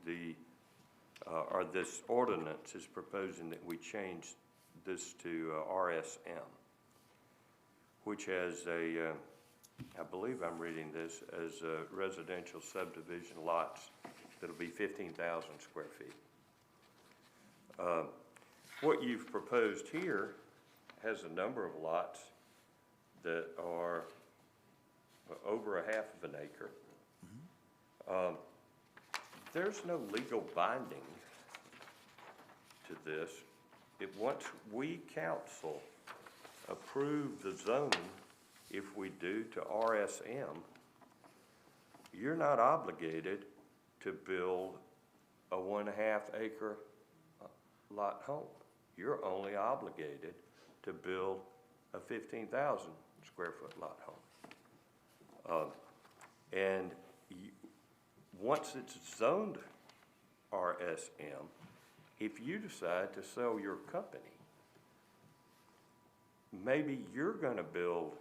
or this ordinance is proposing that we change this to RSM, which has I believe I'm reading this as residential subdivision lots that'll be 15,000 square feet. What you've proposed here has a number of lots that are over a half of an acre. There's no legal binding to this. Once we council approve the zoning, if we do to RSM, you're not obligated to build a 1.5 acre lot home. You're only obligated to build a 15,000 square foot lot home. Once it's zoned RSM, if you decide to sell your company, maybe you're going to build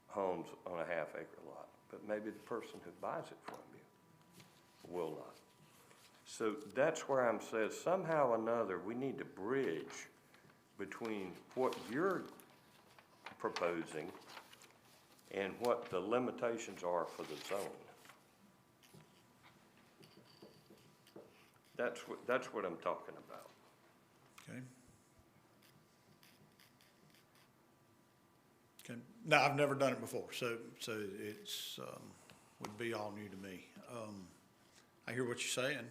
homes on a 1/2 acre lot, but maybe the person who buys it from you will not. So that's where I'm saying somehow or another we need to bridge between what you're proposing and what the limitations are for the zone. That's what I'm talking about. Okay. Okay. No, I've never done it before, so it's, would be all new to me. I hear what you're saying.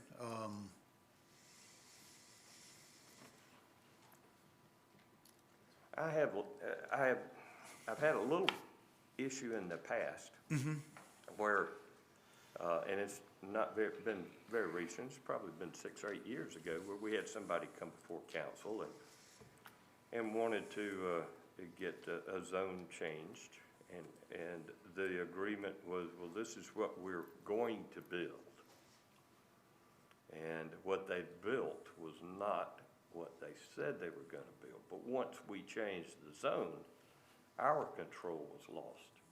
I've had a little issue in the past where, and it's not been very recent, it's probably been 6 or 8 years ago, where we had somebody come before council and wanted to get a zone changed, and the agreement was, well, this is what we're going to build. And what they built was not what they said they were gonna build. But once we changed the zone, our control was lost.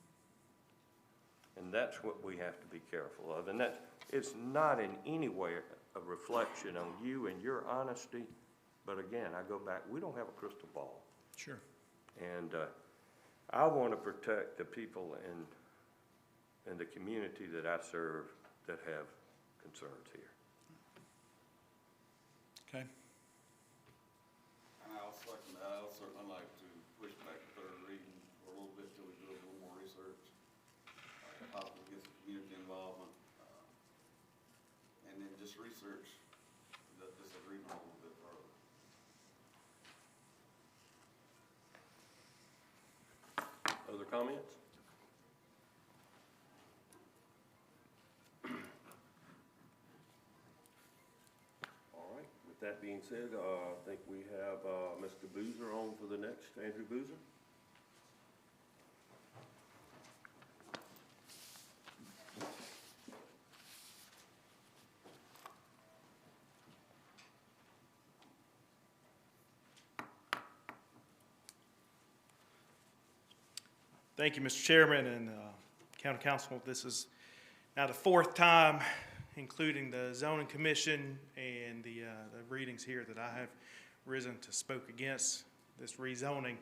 And that's what we have to be careful of. And it's not in any way a reflection on you and your honesty, but again, I go back, we don't have a crystal ball. Sure. And I want to protect the people in the community that I serve that have concerns here. Okay. And I'll second that. I'll certainly like to push back the third reading for a little bit till we do a little more research, possibly get some community involvement, and then just research this agreement a little bit further. Other comments? All right, with that being said, I think we have Mr. Boozer on for the next. Andrew Boozer? Thank you, Mr. Chairman and County Council. This is now the 4th time, including the Zoning Commission and the readings here, that I have risen to spoke against this rezoning.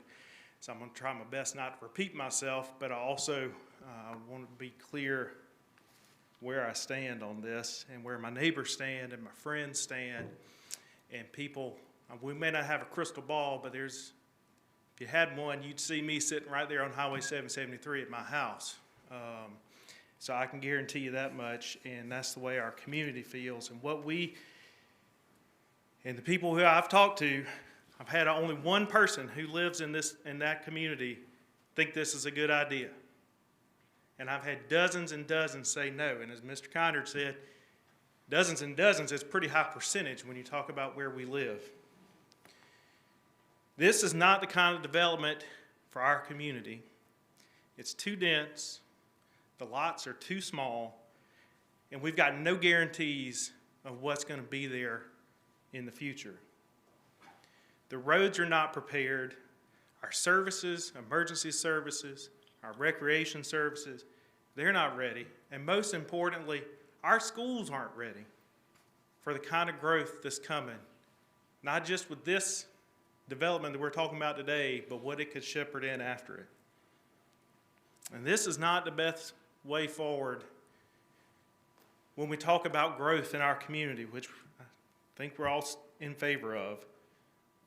So I'm going to try my best not to repeat myself, but I also want to be clear where I stand on this and where my neighbors stand and my friends stand and people. We may not have a crystal ball, but if you had one, you'd see me sitting right there on Highway 773 at my house. So I can guarantee you that much, and that's the way our community feels. And and the people who I've talked to, I've had only one person who lives in that community think this is a good idea. And I've had dozens and dozens say no. And as Mr. Conard said, dozens and dozens is a pretty high percentage when you talk about where we live. This is not the kind of development for our community. It's too dense, the lots are too small, and we've got no guarantees of what's going to be there in the future. The roads are not prepared. Our services, emergency services, our recreation services, they're not ready. And most importantly, our schools aren't ready for the kind of growth that's coming, not just with this development that we're talking about today, but what it could shepherd in after it. And this is not the best way forward when we talk about growth in our community, which I think we're all in favor of.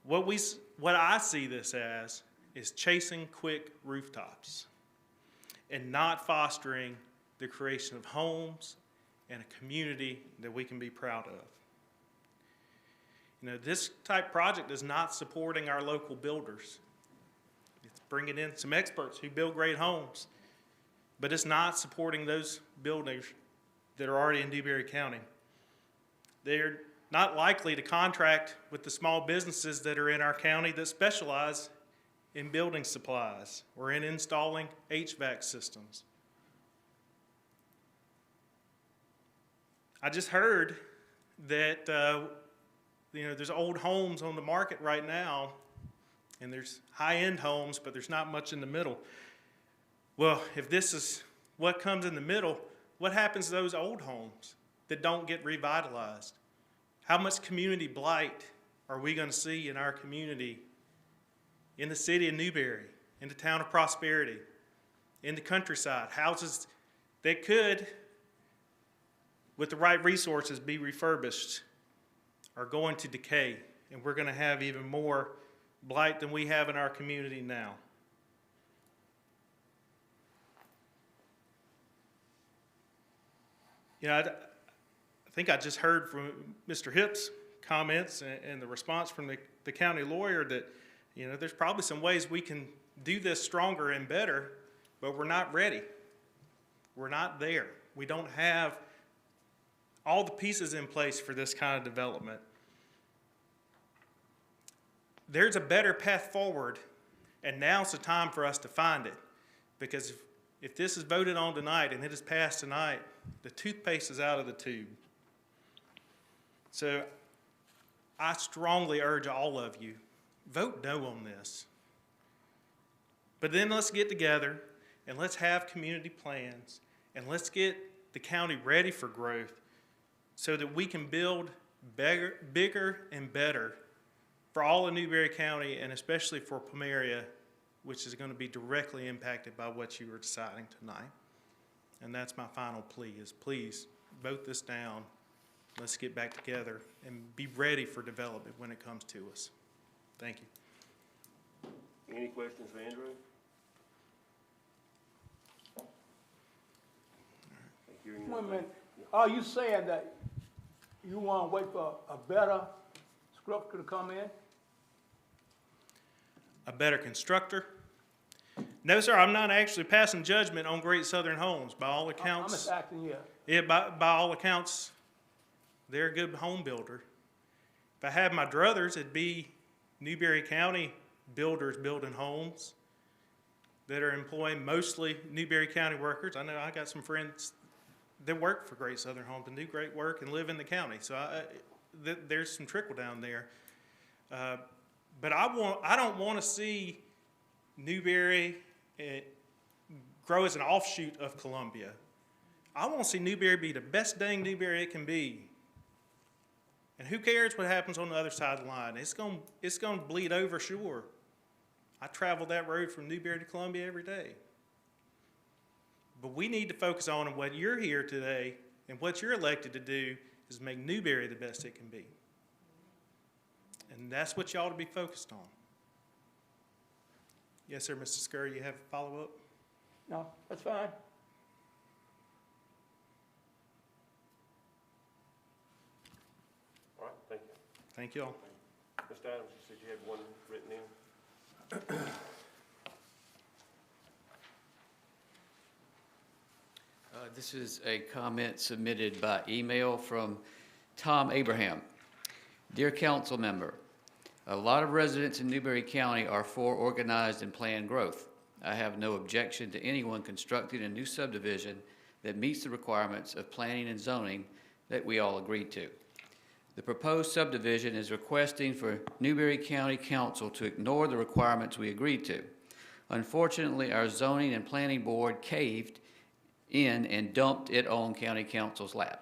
What I see this as is chasing quick rooftops and not fostering the creation of homes and a community that we can be proud of. You know, this type project is not supporting our local builders. It's bringing in some experts who build great homes, but it's not supporting those builders that are already in Dewberry County. They're not likely to contract with the small businesses that are in our county that specialize in building supplies or in installing HVAC systems. I just heard that there's old homes on the market right now, and there's high-end homes, but there's not much in the middle. Well, if this is what comes in the middle, what happens to those old homes that don't get revitalized? How much community blight are we going to see in our community, in the city of Newberry, in the town of Prosperity, in the countryside? Houses that could, with the right resources, be refurbished are going to decay, and we're going to have even more blight than we have in our community now. You know, I think I just heard from Mr. Hipp's comments and the response from the county lawyer that, you know, there's probably some ways we can do this stronger and better, but we're not ready. We're not there. We don't have all the pieces in place for this kind of development. There's a better path forward, and now's the time for us to find it. Because if this is voted on tonight and it is passed tonight, the toothpaste is out of the tube. So I strongly urge all of you, vote no on this. But then let's get together and let's have community plans and let's get the county ready for growth so that we can build bigger and better for all of Newberry County and especially for Pomeria, which is going to be directly impacted by what you are deciding tonight. And that's my final plea is please vote this down. Let's get back together and be ready for development when it comes to us. Thank you. Any questions for Andrew? Wait a minute, are you saying that you want to wait for a better structure to come in? A better constructor? No, sir, I'm not actually passing judgment on Great Southern Homes. By all accounts, I'm just asking you. yeah, by all accounts, they're a good home builder. If I had my druthers, it'd be Newberry County builders building homes that are employing mostly Newberry County workers. I know I got some friends that work for Great Southern Homes and do great work and live in the county. So there's some trickle down there. But I don't want to see Newberry grow as an offshoot of Columbia. I want to see Newberry be the best dang Newberry it can be. And who cares what happens on the other side of the line? It's going to bleed over, sure. I travel that road from Newberry to Columbia every day. But we need to focus on what you're here today and what you're elected to do is make Newberry the best it can be. And that's what you ought to be focused on. Yes, sir, Mr. Scurry, you have a follow-up? No, that's fine. All right, thank you. Thank you all. Mr. Adams, you said you had one written in? This is a comment submitted by email from Tom Abraham. Dear council member, a lot of residents in Newberry County are for organized and planned growth. I have no objection to anyone constructing a new subdivision that meets the requirements of planning and zoning that we all agreed to. The proposed subdivision is requesting for Newberry County Council to ignore the requirements we agreed to. Unfortunately, our zoning and planning board caved in and dumped it on County Council's lap.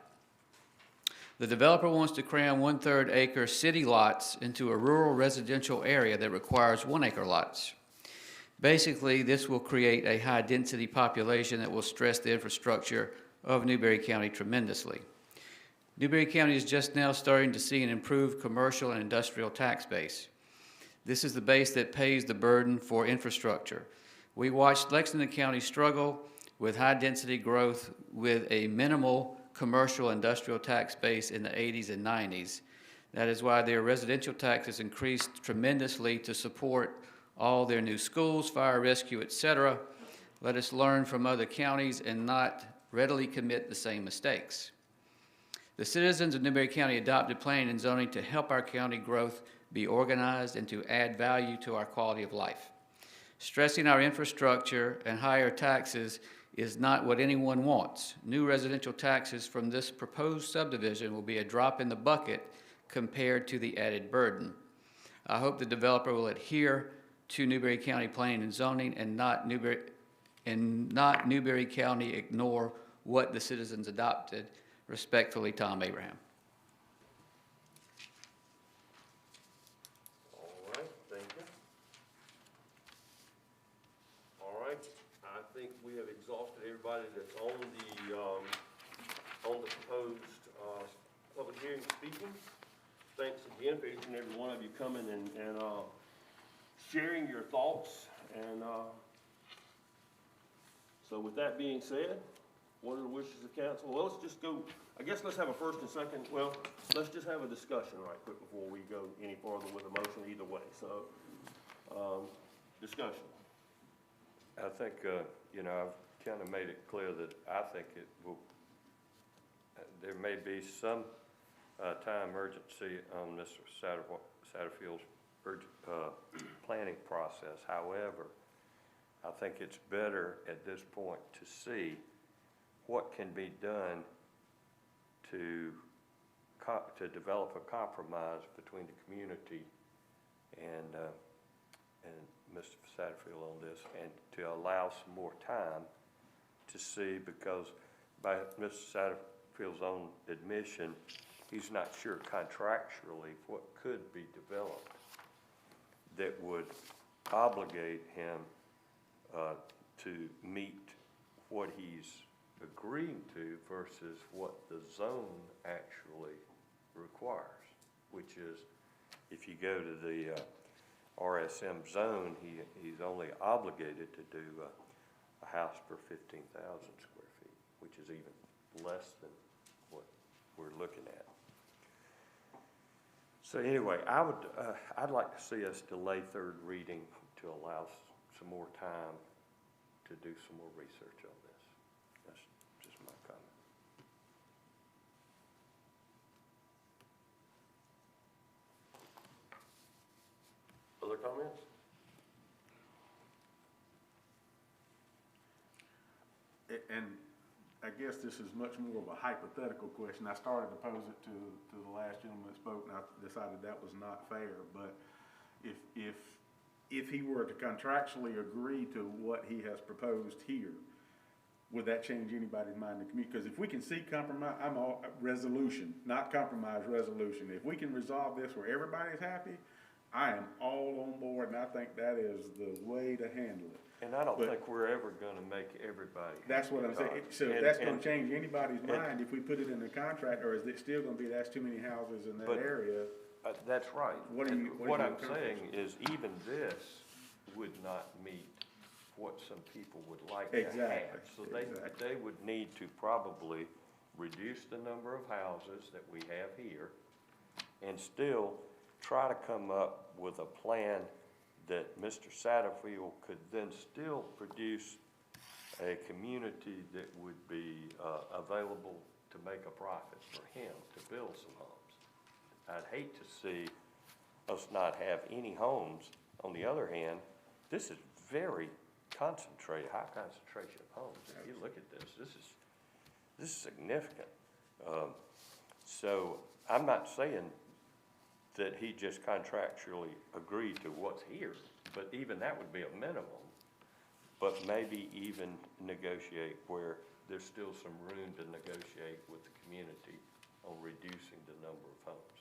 The developer wants to cram 1/3 acre city lots into a rural residential area that requires 1 acre lots. Basically, this will create a high-density population that will stress the infrastructure of Newberry County tremendously. Newberry County is just now starting to see an improved commercial and industrial tax base. This is the base that pays the burden for infrastructure. We watched Lexington County struggle with high-density growth with a minimal commercial industrial tax base in the 80s and 90s. That is why their residential taxes increased tremendously to support all their new schools, fire rescue, etc. Let us learn from other counties and not readily commit the same mistakes. The citizens of Newberry County adopted planning and zoning to help our county growth be organized and to add value to our quality of life. Stressing our infrastructure and higher taxes is not what anyone wants. New residential taxes from this proposed subdivision will be a drop in the bucket compared to the added burden. I hope the developer will adhere to Newberry County planning and zoning and not Newberry County ignore what the citizens adopted. Respectfully, Tom Abraham. All right, thank you. All right, I think we have exhausted everybody that's on the proposed, public hearing speaking. Thanks again for each and every one of you coming and sharing your thoughts. And so with that being said, what are the wishes of council? Well, let's just go, I guess let's have a first and second, well, let's just have a discussion right quick before we go any further with a motion either way. So, discussion. I think, you know, I've kind of made it clear that I think it will, there may be some time urgency on Mr. Satterfield's planning process. However, I think it's better at this point to see what can be done to develop a compromise between the community and Mr. Satterfield on this, and to allow some more time to see, because by Mr. Satterfield's own admission, he's not sure contractually what could be developed that would obligate him to meet what he's agreeing to versus what the zone actually requires, which is, if you go to the RSM zone, he's only obligated to do a house per 15,000 square feet, which is even less than what we're looking at. So anyway, I'd like to see us delay third reading to allow some more time to do some more research on this. That's just my comment. Other comments? And I guess this is much more of a hypothetical question. I started to pose it to the last gentleman that spoke, and I decided that was not fair. But if he were to contractually agree to what he has proposed here, would that change anybody's mind in the community? Because if we can seek compromise, I'm all resolution, not compromise, resolution. If we can resolve this where everybody's happy, I am all on board, and I think that is the way to handle it. And I don't think we're ever gonna make everybody. That's what I'm saying. So that's gonna change anybody's mind if we put it in the contract, or is it still gonna be that's too many houses in that area? That's right. What I'm saying is even this would not meet what some people would like to have. So they would need to probably reduce the number of houses that we have here and still try to come up with a plan that Mr. Satterfield could then still produce a community that would be available to make a profit for him to build some homes. I'd hate to see us not have any homes. On the other hand, this is very concentrated, high concentration of homes. If you look at this is significant. So I'm not saying that he just contractually agreed to what's here, but even that would be a minimum. But maybe even negotiate where there's still some room to negotiate with the community on reducing the number of homes.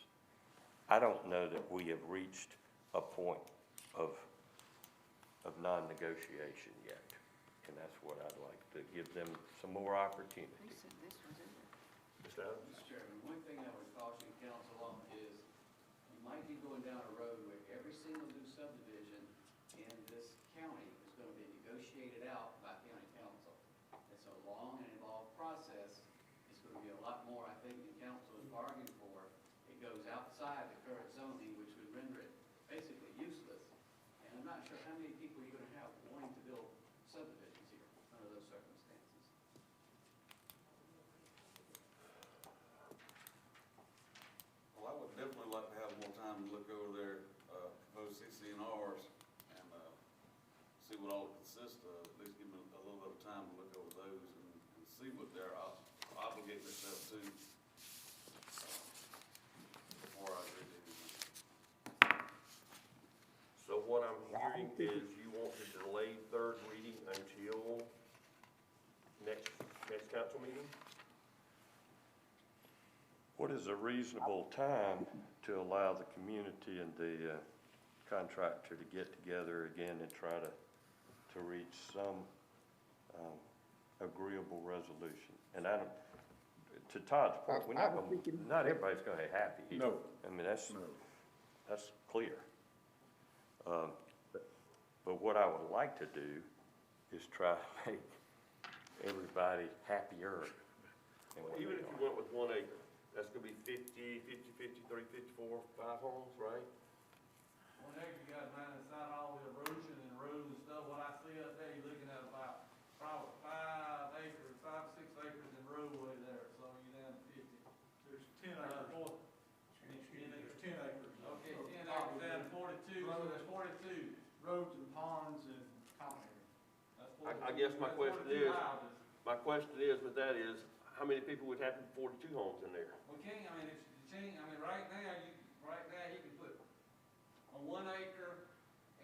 I don't know that we have reached a point of non-negotiation yet, and that's what I'd like to give them some more opportunity. He said this was it. Mr. Adams? Mr. Chairman, one thing I would caution council on is you might be going down a road where every single new subdivision in this county is going to be negotiated out by county council. It's a long and involved process. It's going to be a lot more, I think, than council is bargaining for. It goes outside the current zoning, which would render it basically useless. And I'm not sure how many people you're going to have wanting to build subdivisions here under those circumstances. Well, I would definitely like to have more time to look over their, proposed CCNRs and, see what all it consists of. At least give me a little bit of time to look over those and see what they're obligating themselves to, before I agree to anything. So what I'm hearing is you want to delay third reading until next council meeting? What is a reasonable time to allow the community and the contractor to get together again and try to reach some agreeable resolution? And I don't, to Todd's point, we're not gonna, not everybody's gonna be happy here. No. I mean, that's clear. But what I would like to do is try to make everybody happier. Even if you went with 1 acre, that's gonna be 50, 53, 54, 5 homes, right? 1 acre, you got mine inside all the erosion and road and stuff. What I see up there, you're looking at about probably 5 acres, 5, 6 acres in roadway there, so you're down to 50. There's 10 acres. 10 acres. Okay, 10 acres down to 42, so that's 42. Roads and ponds and common area. That's I guess my that's question 42 is, houses. with that is, how many people would have 42 homes in there? We can't, I mean, it's, you can't, I mean, right now, he can put on 1 acre,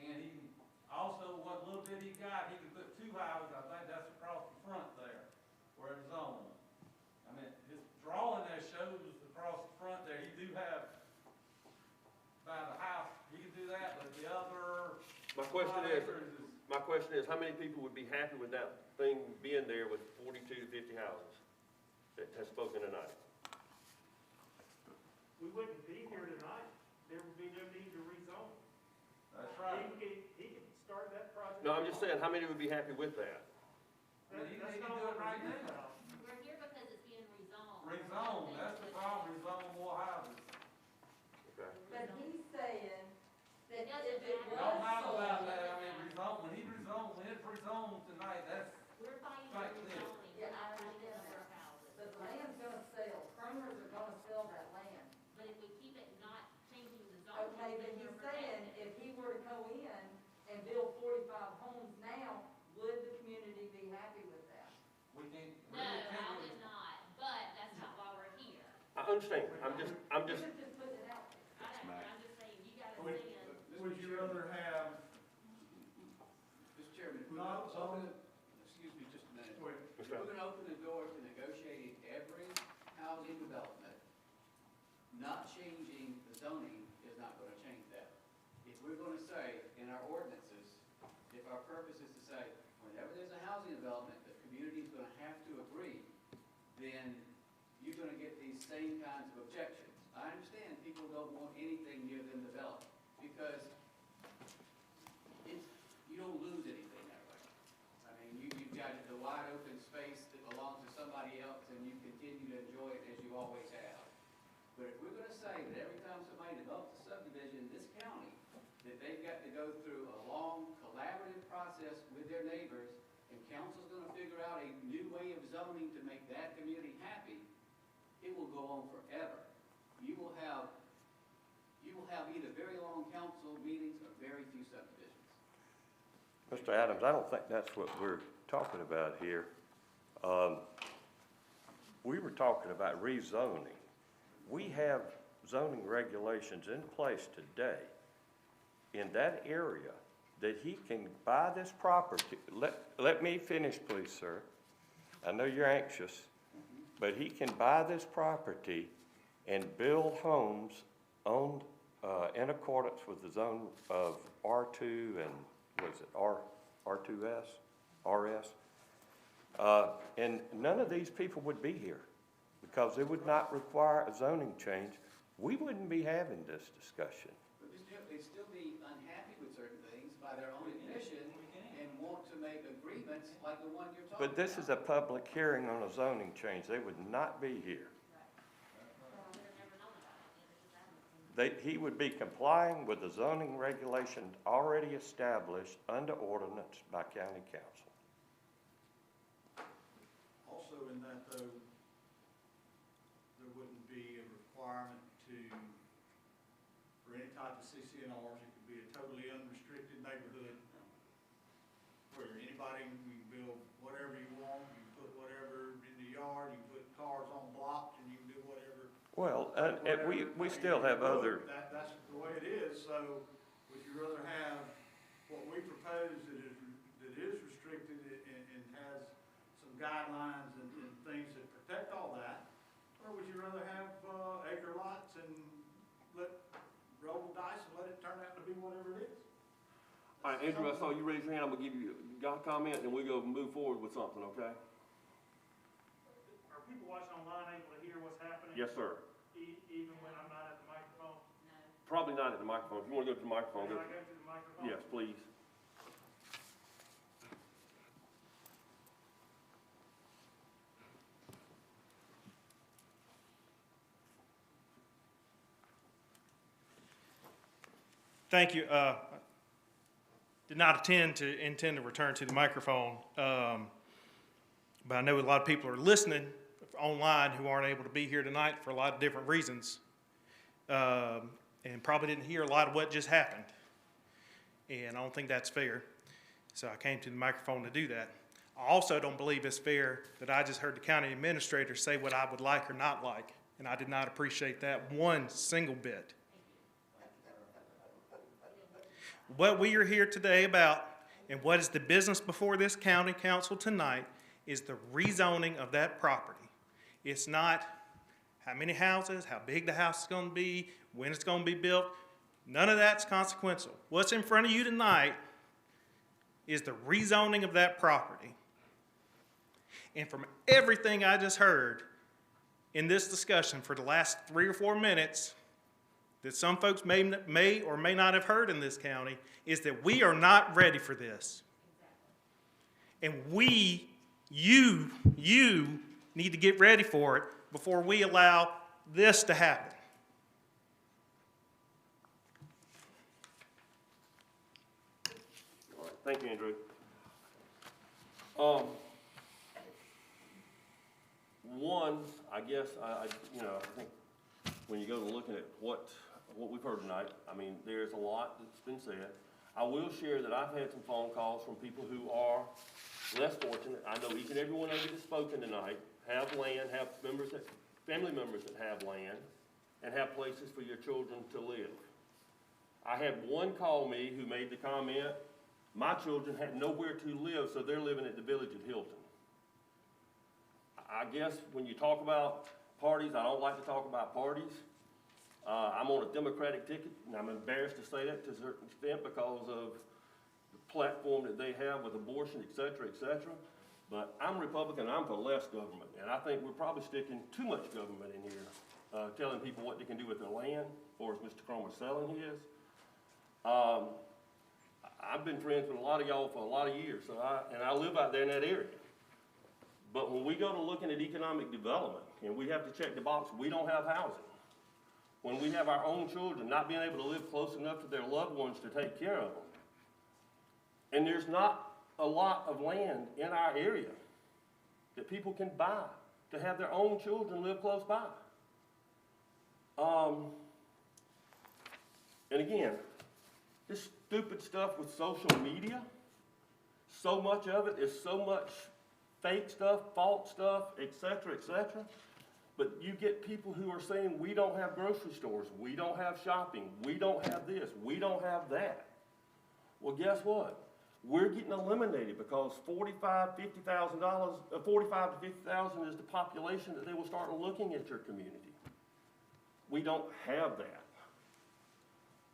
and he can, also, what little bit he got, he can put 2 houses, I think that's across the front there, where it's zoned. I mean, his drawing there shows across the front there, he do have about a house, he can do that, but the other My question 5 is, acres how many people would be happy with that thing being there with 42 to 50 houses that has spoken tonight? We wouldn't be here tonight. There would be no need to rezone. That's right. He could start that project. No, I'm just saying, how many would be happy with that? He That's can not do what it we're right here now. about. We're here because it's being rezoned. Rezone, that's the problem, rezone more houses. Okay. But he's saying that It doesn't if it matter. Don't was matter about sold, that, I mean, rezone, when it's rezoned tonight, that's, We're fighting Right, for yeah. rezoning, Yeah, we're I not fighting understand for that. more houses. but the land's gonna sell, Cromers are gonna sell that land. But if we keep it not changing the zoning. Okay, but then he's we're saying protected. if he were to go in and build 45 homes now, would the community be happy with that? we can't. No, I would not, but that's not why we're here. I understand, I'm just, You're just putting it out there. I don't, I'm just saying, you gotta Would, stand. would you rather have, Mr. Chairman, if we're Not gonna zone- open, excuse me just a minute. wait, If we're gonna open the door to negotiating every housing development, not changing the zoning is not gonna change that. If we're gonna say in our ordinances, if our purpose is to say, whenever there's a housing development, the community's gonna have to agree, then you're gonna get these same kinds of objections. I understand people don't want anything near them developed, because you don't lose anything that way. I mean, you've got the wide open space that belongs to somebody else, and you continue to enjoy it as you always have. But if we're gonna say that every time somebody develops a subdivision in this county, that they've got to go through a long collaborative process with their neighbors, and council's gonna figure out a new way of zoning to make that community happy, it will go on forever. You will have either very long council meetings or very few subdivisions. Mr. Adams, I don't think that's what we're talking about here. We were talking about rezoning. We have zoning regulations in place today in that area that he can buy this property. Let me finish, please, sir. I know you're anxious, but he can buy this property and build homes on, in accordance with the zone of R2 and, what is it, R2S, RS? And none of these people would be here because it would not require a zoning change. We wouldn't be having this discussion. But they'd still be unhappy with certain things by their own admission and want to make agreements like the one you're talking about. But this is a public hearing on a zoning change. They would not be here. He would be complying with the zoning regulation already established under ordinance by county council. Also in that though, there wouldn't be a requirement for any type of CCNRs. It could be a totally unrestricted neighborhood where anybody can build whatever you want. You can put whatever in the yard, you can put cars on blocks, and you can do whatever. Well, we still have other. That's the way it is, so would you rather have what we propose that is restricted and has some guidelines and things that protect all that? Or would you rather have acre lots and roll the dice and let it turn out to be whatever it is? All right, Andrew, I saw you raise your hand. I'm gonna give you, got a comment, and we go move forward with something, okay? Are people watching online able to hear what's happening? Yes, sir. Even when I'm not at the microphone? Probably not at the microphone. If you wanna go to the microphone, Can go. I go to the microphone? Yes, please. Thank you. Did not intend to return to the microphone, but I know a lot of people are listening online who aren't able to be here tonight for a lot of different reasons, and probably didn't hear a lot of what just happened. And I don't think that's fair, so I came to the microphone to do that. I also don't believe it's fair that I just heard the county administrator say what I would like or not like, and I did not appreciate that one single bit. What we are here today about, and what is the business before this county council tonight, is the rezoning of that property. It's not how many houses, how big the house is going to be, when it's going to be built. None of that's consequential. What's in front of you tonight is the rezoning of that property. And from everything I just heard in this discussion for the last 3 or 4 minutes, that some folks may or may not have heard in this county, is that we are not ready for this. And you need to get ready for it before we allow this to happen. All right, thank you, Andrew. One, I guess, I think when you go to looking at what we've heard tonight, I mean, there's a lot that's been said. I will share that I've had some phone calls from people who are less fortunate. I know each and every one of you that's spoken tonight have land, have family members that have land, and have places for your children to live. I had one call me who made the comment, my children had nowhere to live, so they're living at the Village at Hilton. I guess when you talk about parties, I don't like to talk about parties. I'm on a Democratic ticket, and I'm embarrassed to say that to a certain extent because of the platform that they have with abortion, et cetera, et cetera. But I'm Republican, I'm for less government, and I think we're probably sticking too much government in here, telling people what they can do with their land, or as Mr. Cromer's selling his. I've been friends with a lot of y'all for a lot of years, and I live out there in that area. But when we go to looking at economic development, and we have to check the box, we don't have housing. When we have our own children not being able to live close enough to their loved ones to take care of them. And there's not a lot of land in our area. that people can buy to have their own children live close by. And again, this stupid stuff with social media, so much of it is so much fake stuff, false stuff, et cetera, but you get people who are saying, we don't have grocery stores, we don't have shopping, we don't have this, we don't have that. Well, guess what? We're getting eliminated because $45,000 to $50,000 is the population that they will start looking at your community. We don't have that.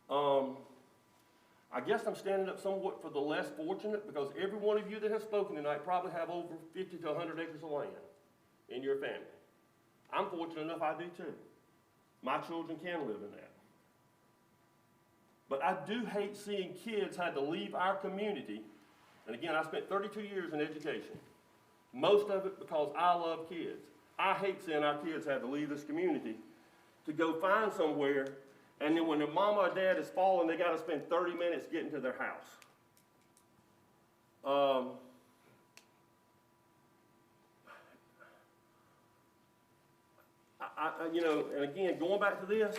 I guess I'm standing up somewhat for the less fortunate because every one of you that has spoken tonight probably have over 50 to 100 acres of land in your family. I'm fortunate enough I do too. My children can live in that. But I do hate seeing kids had to leave our community. And again, I spent 32 years in education. Most of it because I love kids. I hate seeing our kids have to leave this community to go find somewhere, and then when their mama or dad is falling, they got to spend 30 minutes getting to their house. You know, and again, going back to this,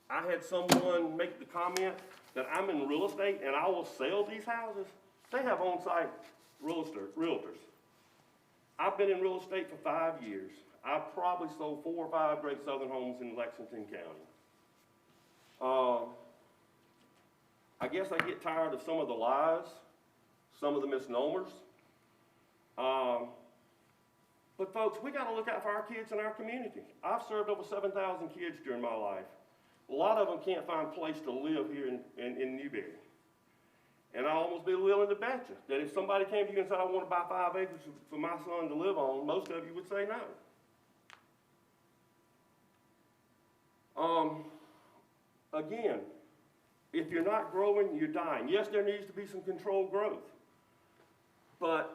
I had someone make the comment that I'm in real estate and I will sell these houses. They have on-site realtors. I've been in real estate for 5 years. I've probably sold 4 or 5 Great Southern homes in Lexington County. I guess I get tired of some of the lies, some of the misnomers. But folks, we got to look out for our kids in our community. I've served over 7,000 kids during my life. A lot of them can't find a place to live here in Newberry. And I'll almost be willing to bet you that if somebody came to you and said, I want to buy 5 acres for my son to live on, most of you would say no. Again, if you're not growing, you're dying. Yes, there needs to be some controlled growth. But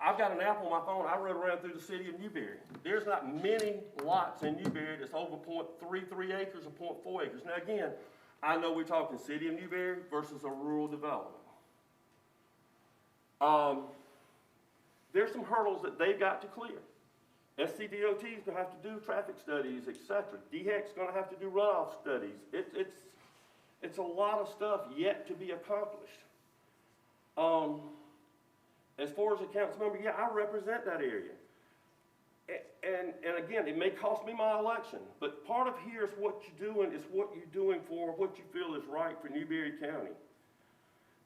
I've got an app on my phone. I rode around through the city of Newberry. There's not many lots in Newberry that's over 0.33 acres or 0.4 acres. Now again, I know we're talking city of Newberry versus a rural development. There's some hurdles that they've got to clear. SCDOT is going to have to do traffic studies, etc. DHEC's going to have to do runoff studies. It's a lot of stuff yet to be accomplished. As far as a council member, yeah, I represent that area. And again, it may cost me my election, but part of here is what you're doing is what you're doing for what you feel is right for Newberry County.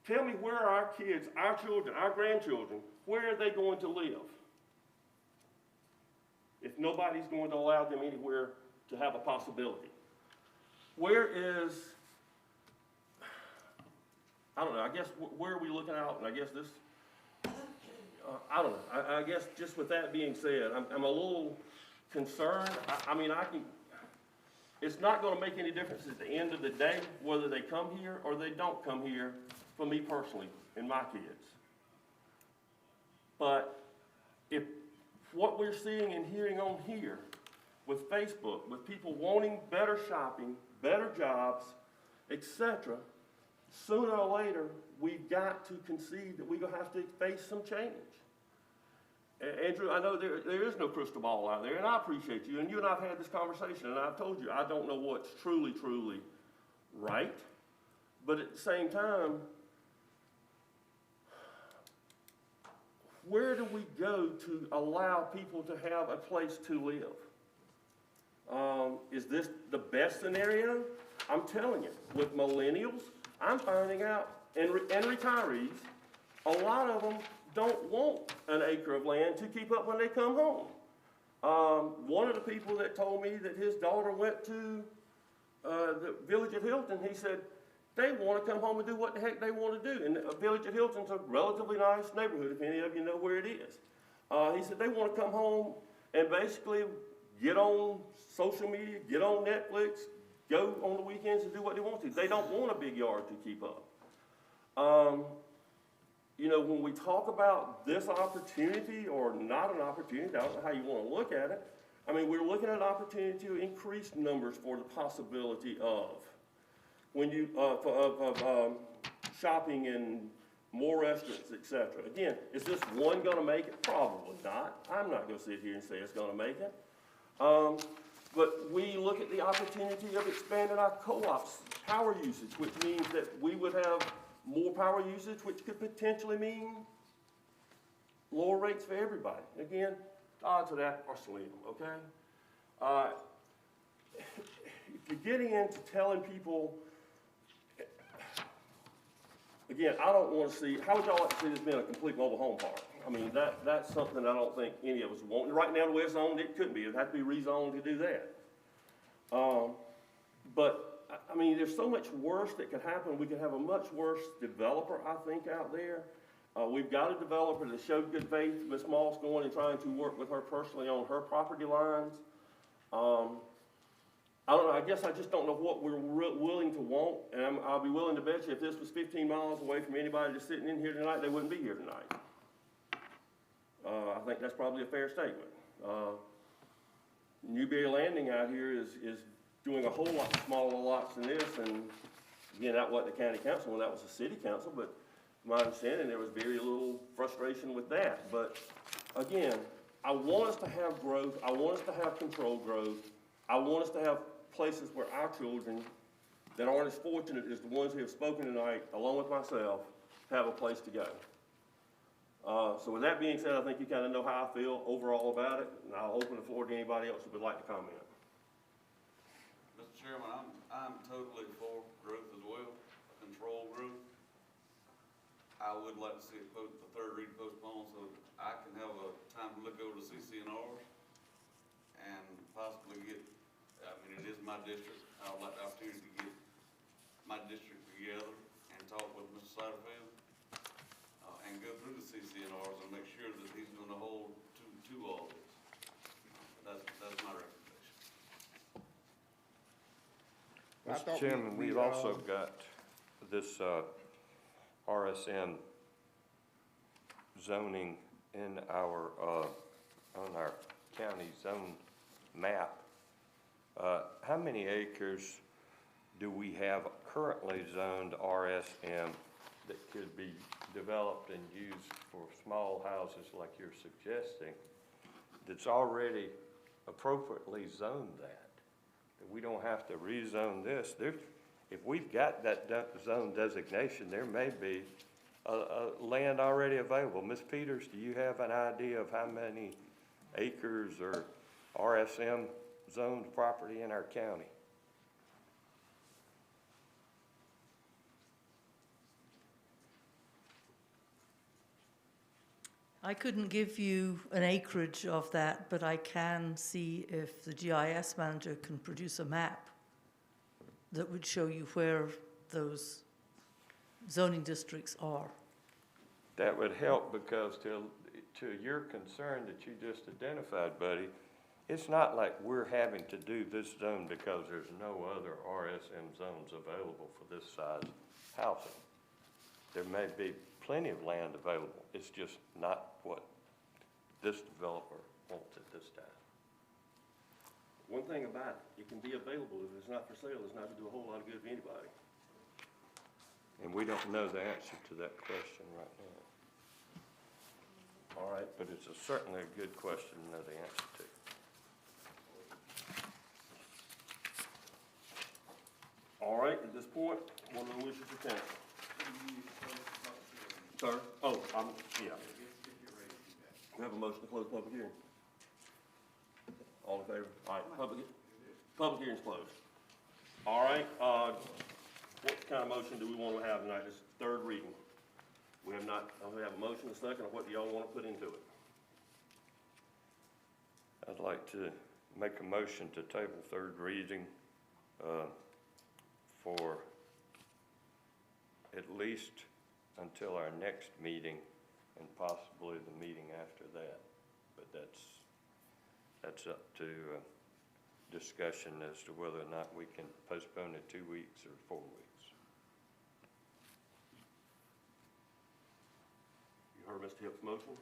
Tell me where our kids, our children, our grandchildren, where are they going to live? If nobody's going to allow them anywhere to have a possibility. Where is, I don't know, I guess where are we looking out? And I guess this, I don't know. I guess just with that being said, I'm a little concerned. I mean, it's not going to make any difference at the end of the day whether they come here or they don't come here for me personally and my kids. But if what we're seeing and hearing on here with Facebook, with people wanting better shopping, better jobs, etc., sooner or later, we've got to concede that we're going to have to face some change. Andrew, I know there is no crystal ball out there, and I appreciate you, and you and I have had this conversation, and I've told you I don't know what's truly right, but at the same time, where do we go to allow people to have a place to live? Is this the best scenario? I'm telling you, with millennials, I'm finding out, and retirees, a lot of them don't want an acre of land to keep up when they come home. One of the people that told me that his daughter went to the village at Hilton, he said, they want to come home and do what the heck they want to do. And the village at Hilton's a relatively nice neighborhood, if any of you know where it is. He said they want to come home and basically get on social media, get on Netflix, go on the weekends and do what they want to. They don't want a big yard to keep up. You know, when we talk about this opportunity or not an opportunity, I don't know how you want to look at it. I mean, we're looking at an opportunity to increase numbers for the possibility of when you shopping and more restaurants, et cetera. Again, is this one gonna make it? Probably not. I'm not gonna sit here and say it's gonna make it. But we look at the opportunity of expanding our co-op's power usage, which means that we would have more power usage, which could potentially mean lower rates for everybody. Again, the odds of that are slim, okay? If you're getting into telling people, again, I don't want to see, how would y'all like to see this being a complete mobile home park? I mean, that's something I don't think any of us want. Right now, the way it's zoned, it couldn't be. It'd have to be rezoned to do that. But, I mean, there's so much worse that could happen. We could have a much worse developer, I think, out there. We've got a developer that showed good faith, Ms. Moss, going and trying to work with her personally on her property lines. I don't know, I guess I just don't know what we're willing to want, and I'll be willing to bet you if this was 15 miles away from anybody just sitting in here tonight, they wouldn't be here tonight. I think that's probably a fair statement. Newberry Landing out here is doing a whole lot smaller lots than this, and again, that wasn't the county council, when that was the city council, but my understanding, there was very little frustration with that. But again, I want us to have growth, I want us to have controlled growth, I want us to have places where our children that aren't as fortunate as the ones who have spoken tonight, along with myself, have a place to go. So with that being said, I think you kind of know how I feel overall about it, and I'll open the floor to anybody else who would like to comment. Mr. Chairman, I'm totally for growth as well, controlled growth. I would like to see it the third reading postponed so I can have a time to look over the CCNRs and possibly get, I mean, it is my district. I would like the opportunity to get my district together and talk with Mr. Satterfield and go through the CCNRs and make sure that he's going to hold to all this. That's my recommendation. Mr. Chairman, we've also got this Rsn zoning in our, on our county zone map. How many acres do we have currently zoned RSM that could be developed and used for small houses like you're suggesting, that's already appropriately zoned that we don't have to rezone this? If we've got that zone designation, there may be land already available. Ms. Peters, do you have an idea of how many acres or RSM zoned property in our county? I couldn't give you an acreage of that, but I can see if the GIS manager can produce a map that would show you where those zoning districts are. That would help, because to your concern that you just identified, buddy, it's not like we're having to do this zone because there's no other RSM zones available for this size housing. There may be plenty of land available. It's just not what this developer wants at this time. One thing about it, it can be available. If it's not for sale, it's not going to do a whole lot of good for anybody. And we don't know the answer to that question right now. All right, but it's certainly a good question to know the answer to. All right, at this point, what are the wishes of council? Sir? Oh, yeah. We have a motion to close the public hearing. All in favor? All right, public hearing's closed. All right, what kind of motion do we want to have tonight? This third reading. We have a motion, a second, or what do y'all want to put into it? I'd like to make a motion to table third reading for at least until our next meeting and possibly the meeting after that. But that's up to discussion as to whether or not we can postpone it 2 weeks or 4 weeks. You heard Mr. Hip's motion?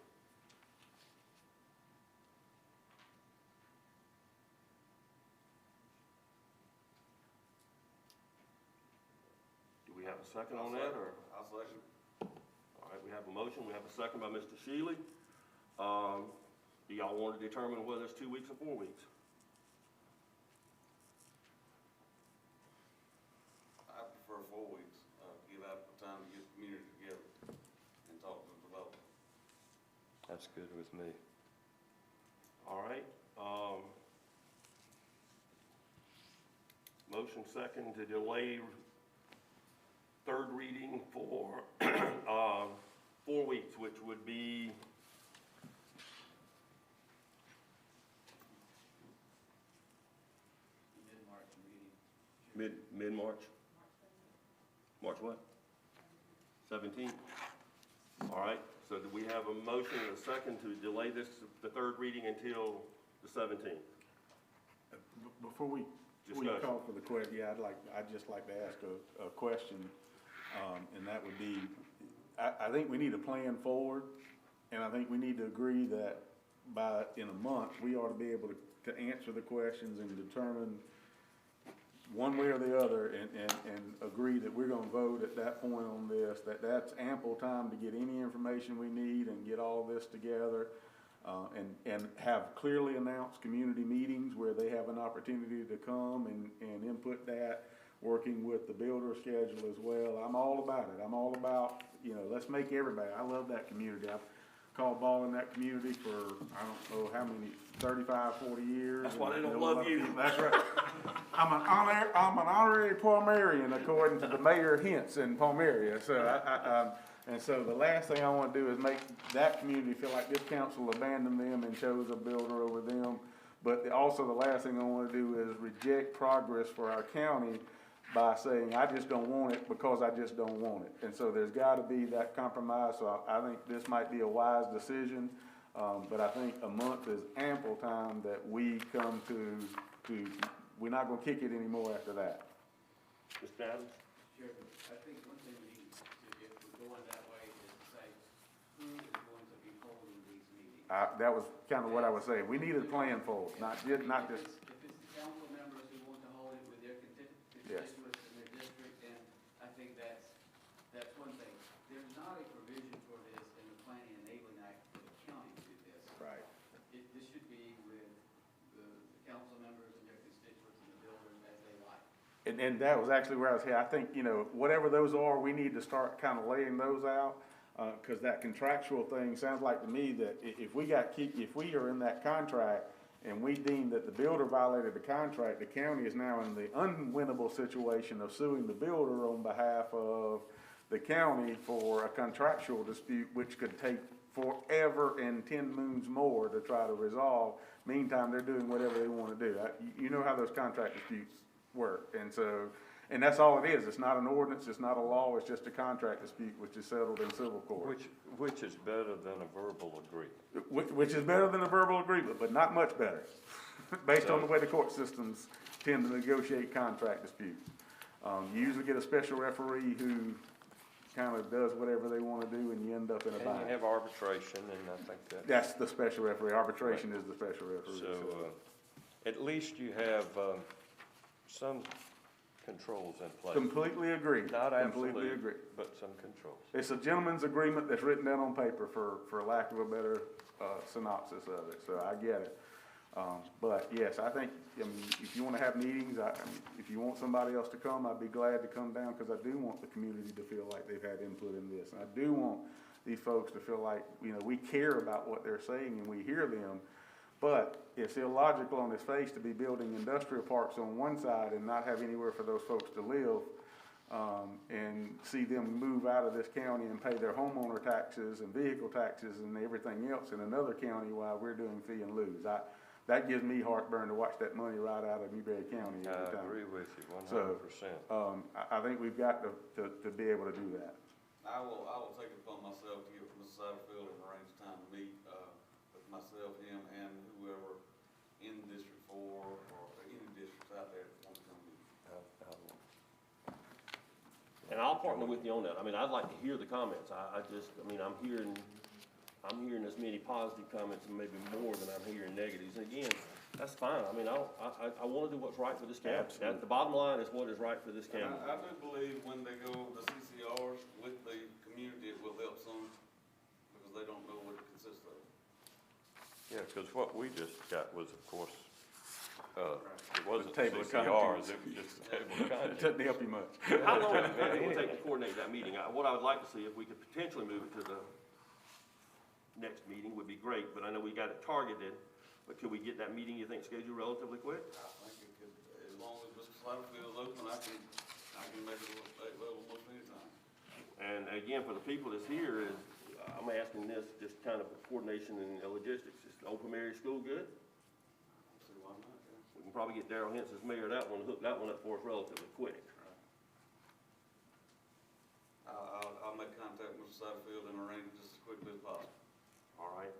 Do we have a second on that, or? I'll second. All right, we have a motion, we have a second by Mr. Shealy. Do y'all want to determine whether it's 2 weeks or 4 weeks? I prefer 4 weeks, give out time to get the community together and talk to the developer. That's good with me. All right, motion second to delay third reading for, 4 weeks, which would be mid-March? March what? 17th? All right, so do we have a motion and a second to delay this, the third reading until the 17th? Before we Discussion. call for the question, yeah, I'd just like to ask a question, and that would be, I think we need a plan forward, and I think we need to agree that in a month, we ought to be able to answer the questions and determine one way or the other and agree that we're gonna vote at that point on this, that's ample time to get any information we need and get all this together. And have clearly announced community meetings where they have an opportunity to come and input that, working with the builder schedule as well. I'm all about it. I'm all about, let's make everybody, I love that community. I've called ball in that community for, I don't know how many, 35, 40 years. That's why they don't And love you. That's right. I'm an honorary Palmerian according to the mayor Hintz in Palmyra. So and so the last thing I want to do is make that community feel like this council abandoned them and chose a builder over them. But also the last thing I want to do is reject progress for our county by saying, I just don't want it because I just don't want it. And so there's got to be that compromise. So I think this might be a wise decision. But I think a month is ample time that we come to we're not going to kick it anymore after that. Mr. Adams? Chairman, I think one thing we need to, if we're going that way, is to say, who is going to be holding these meetings? That was kind of what I was saying. We need a plan forward, not just. If it's the council members who want to hold it with their constituents in their district, then I think that's one thing. There's not a provision for this in the Planning and Enabling Act for the county to do this. Right. This should be with the council members and their constituents and the builders as they like. And that was actually where I was headed. I think, whatever those are, we need to start kind of laying those out. Cause that contractual thing sounds like to me that if we are in that contract and we deem that the builder violated the contract, the county is now in the unwinnable situation of suing the builder on behalf of the county for a contractual dispute, which could take forever and 10 moons more to try to resolve. Meantime, they're doing whatever they want to do. You know how those contract disputes work. And that's all it is. It's not an ordinance, it's not a law, it's just a contract dispute which is settled in civil court. Which is better than a verbal agreement. Which is better than a verbal agreement, but not much better, based on the way the court systems tend to negotiate contract disputes. You usually get a special referee who kind of does whatever they want to do, and you end up in a bind. And you have arbitration, and I think That's the special referee. Arbitration is the special referee. So, at least you have, some controls in place. Completely agree. Not Completely absolute, agree. but some controls. It's a gentleman's agreement that's written down on paper, for lack of a better synopsis of it, so I get it. But yes, I think, if you want to have meetings, if you want somebody else to come, I'd be glad to come down, because I do want the community to feel like they've had input in this. And I do want these folks to feel like, we care about what they're saying and we hear them. But it's illogical on its face to be building industrial parks on one side and not have anywhere for those folks to live, and see them move out of this county and pay their homeowner taxes and vehicle taxes and everything else in another county while we're doing fee and lose. That gives me heartburn to watch that money right out of Newberry County every time. I agree with you 100%. So, I think we've got to be able to do that. I will take it upon myself to get with Mr. Satterfield and arrange time to meet, with myself, him, and whoever in District 4 or any districts out there that want to come meet. And I'll partner with you on that. I'd like to hear the comments. I'm hearing as many positive comments and maybe more than I'm hearing negatives. And again, that's fine. I want to do what's right for this county. Absolutely. The bottom line is what is right for this county. I do believe when they go, the CCRs with the community community, it will help some, because they don't know what it consists of. Yeah, because what we just got was, of course, it wasn't table of CCRs, it was just a table of It contents. doesn't help you much. How long do you think it will take to coordinate that meeting? What I would like to see, if we could potentially move it to the next meeting, would be great, but I know we got it targeted. But could we get that meeting, you think, scheduled relatively quick? I think it could, as long as Mr. Satterfield's open, I can make it available most anytime. And again, for the people that's here, is, I'm asking this, just kind of coordination and logistics. Is the open area school good? See why not, yeah. We can probably get Darrell Hens as mayor of that one, hook that one up for us relatively quick. I'll make contact with Mr. Satterfield and arrange it just as quickly as possible. All right.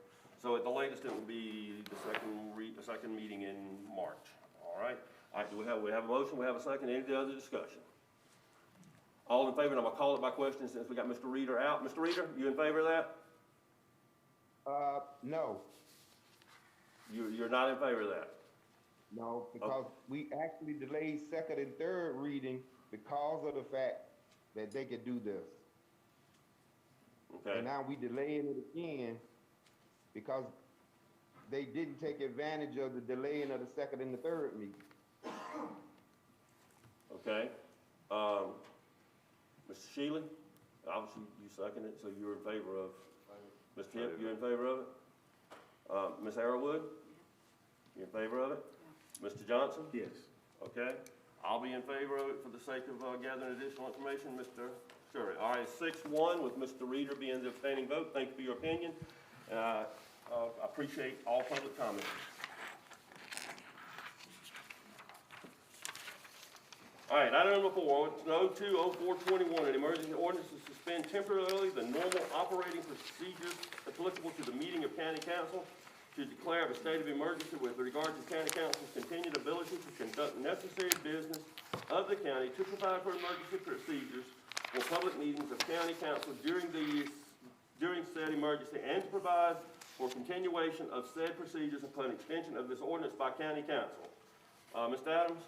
So at the latest, it will be the second meeting in March. All right. All right, we have a motion, we have a second, any other discussion? All in favor, and I'm gonna call it by question since we got Mr. Reader out. Mr. Reader, you in favor of that? No, You're not in favor of that? no, because we actually delayed second and third reading because of the fact that they could do this. Okay. And now we delaying it again because they didn't take advantage of the delaying of the second and the third meeting. Okay. Mr. Shealy, obviously you second it, so you're in favor of. Ms. Kemp, you're in favor of it? Ms. Arrowwood? You in favor of it? Mr. Johnson? Yes. Okay. I'll be in favor of it for the sake of gathering additional information, Mr. Sure. All right, 6-1 with Mr. Reader being the abstaining vote. Thank you for your opinion. I appreciate all public comments. All right, item number 4, 02-0421, an emergency ordinance to suspend temporarily the normal operating procedures applicable to the meeting of county council, to declare of a state of emergency with regard to county council's continued ability to conduct necessary business of the county, to provide for emergency procedures for public meetings of county council during said emergency, and to provide for continuation of said procedures upon extension of this ordinance by county council. Mr. Adams?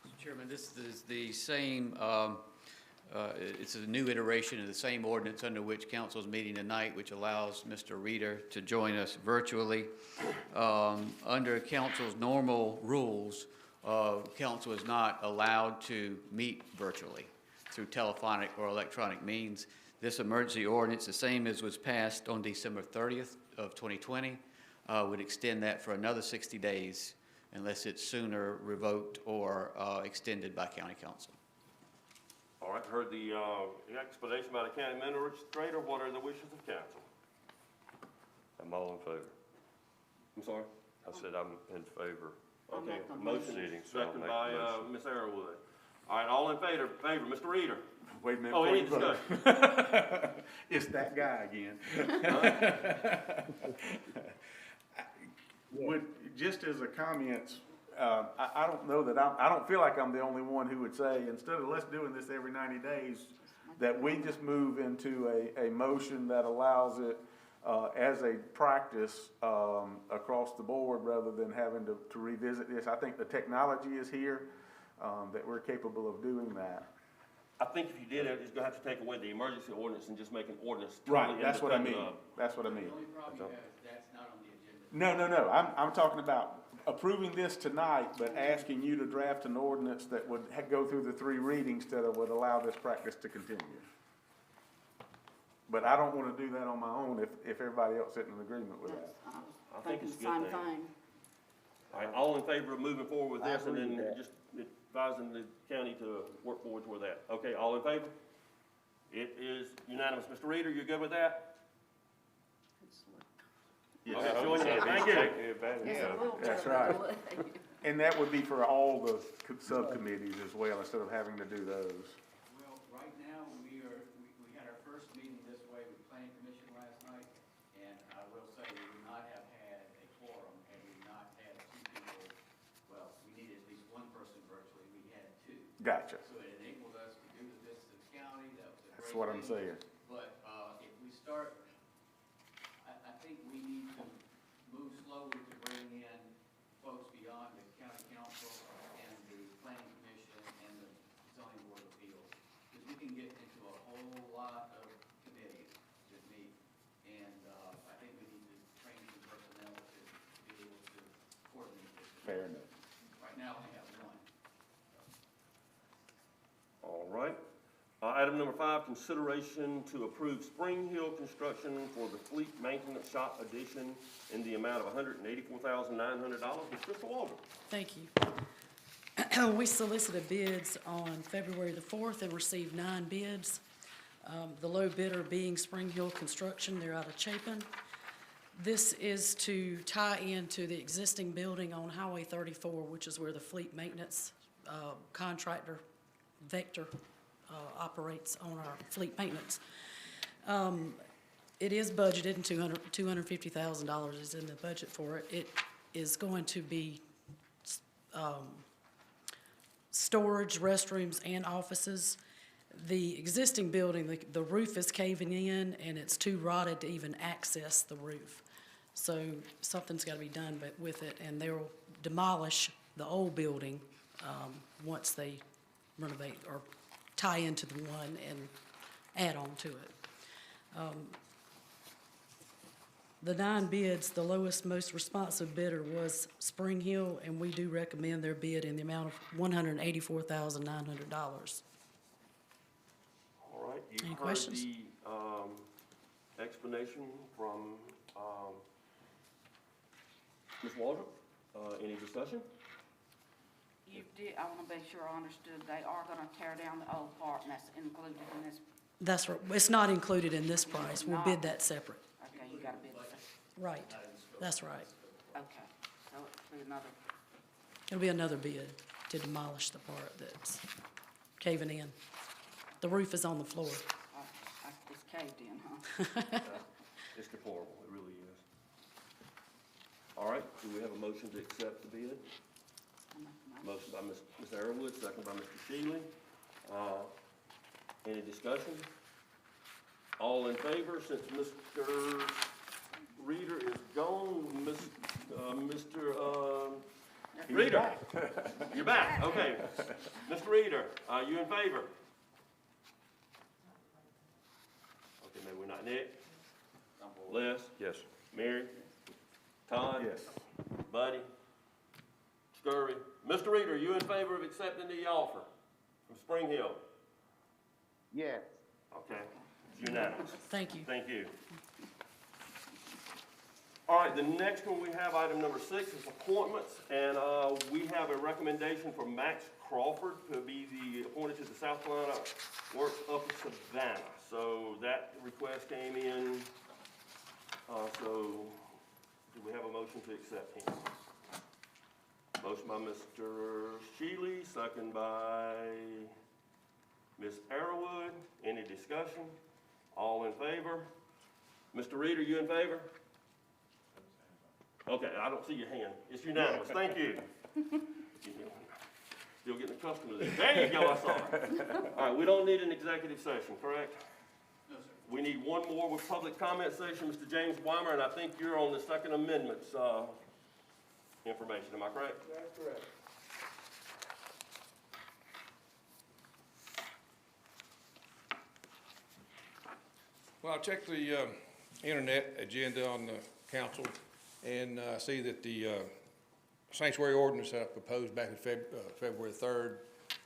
Mr. Chairman, this is the same, it's a new iteration of the same ordinance under which council is meeting tonight, which allows Mr. Reader to join us virtually. Under council's normal rules, council is not allowed to meet virtually through telephonic or electronic means. This emergency ordinance, the same as was passed on December 30th of 2020, would extend that for another 60 days unless it's sooner revoked or extended by county council. All right, heard the explanation by the county administrator. What are the wishes of council? I'm all in favor. I'm sorry? I said I'm in favor. I'll Okay, make the motion motion. So I'll second make by the motion. Ms. Arrowwood. All right, all in favor, Mr. Reader? Wait a minute. Oh, before any you vote. discussion? It's that guy again. Just as a comment, I don't know that I don't feel like I'm the only one who would say, instead of let's doing this every 90 days, that we just move into a motion that allows it as a practice across the board rather than having to revisit this. I think the technology is here, that we're capable of doing that. I think if you did it, it's gonna have to take away the emergency ordinance and just make an ordinance Right, totally that's what I mean. independent of. That's what I mean. The only problem you have is that's not on the agenda. No. I'm talking about approving this tonight, but asking you to draft an ordinance that would go through the 3 readings that would allow this practice to continue. But I don't want to do that on my own if everybody else isn't in agreement with that. I think it's a Same good thing. thing. All right, all in favor of moving forward with I this and agree then with that. just advising the county to work forward toward that? Okay, all in favor? It is unanimous. Mr. Reader, you good with that? Yes. Okay, join hands. Thank you. Taking advantage It's a of it. little That's bit of a right. delay. And that would be for all the subcommittees as well, instead of having to do those. Well, right now, we had our first meeting this way with Planning Commission last night, and I will say we would not have had a quorum had we not had 2 people. Well, we needed at least 1 person virtually, we had 2. Gotcha. So it enabled us to do the business of the county, that was a That's great what I'm thing. saying. But if we start, I think we need to move slowly to bring in folks beyond the county council and the planning commission and the zoning board of appeals. Fair enough. Right now, we have one. All right. Item number 5, consideration to approve Spring Hill construction for the fleet maintenance shop addition in the amount of $184,900. Mr. Walter. Thank you. We solicited bids on February the 4th and received 9 bids. The low bidder being Spring Hill Construction, they're out of Chapin. This is to tie into the existing building on Highway 34, which is where the fleet maintenance contractor, Vector, operates on our fleet maintenance. It is budgeted, and $250,000 is in the budget for it. It is going to be storage, restrooms, and offices. The existing building, the roof is caving in, and it's too rotted to even access the roof. So something's got to be done with it, and they'll demolish the old building once they renovate or tie into the one and add on to it. The 9 bids, the lowest, most responsive bidder was Spring Hill, and we do recommend their bid in the amount of $184,900. All right. Any You've heard questions? the explanation from Ms. Waldrop. Any discussion? You did, I want to make sure I understood, they are going to tear down the old part, and that's included in this, That's right. It's not included in this price. We'll bid that separate. okay, you got to bid this. Right. That's right. Okay, so it'll be another, It'll be another bid to demolish the part that's caving in. The roof is on the floor. it's caved in, huh? It's deplorable, it really is. All right, do we have a motion to accept the bid? Motion by Ms. Arrowood, second by Mr. Shealy. Any discussion? All in favor, since Mr. Reader is gone, Mr. Reader? You're back, okay. Mr. Reader, are you in favor? Okay, maybe we're not. Nick? Les? Yes. Mary? Todd? Yes. Buddy? Scurry? Mr. Reader, are you in favor of accepting the offer from Spring Hill? Yes. Okay, it's unanimous. Thank you. Thank you. All right, the next one we have, item number 6, is appointments, and we have a recommendation for Max Crawford to be appointed to the South Carolina Works Upper Savannah. So that request came in, so do we have a motion to accept him? Motion by Mr. Shealy, second by Ms. Arrowood. Any discussion? All in favor? Mr. Reader, you in favor? Okay, I don't see your hand. It's unanimous. Thank you. Still getting accustomed to this. There you go, I saw it. All right, we don't need an executive session, correct? No, sir. We need one more with public comment session. Mr. James Weimer, and I think you're on the Second Amendment's information. Am I correct? That's correct. Well, I checked the internet agenda on the council and see that the sanctuary ordinance that I proposed back in February 3rd,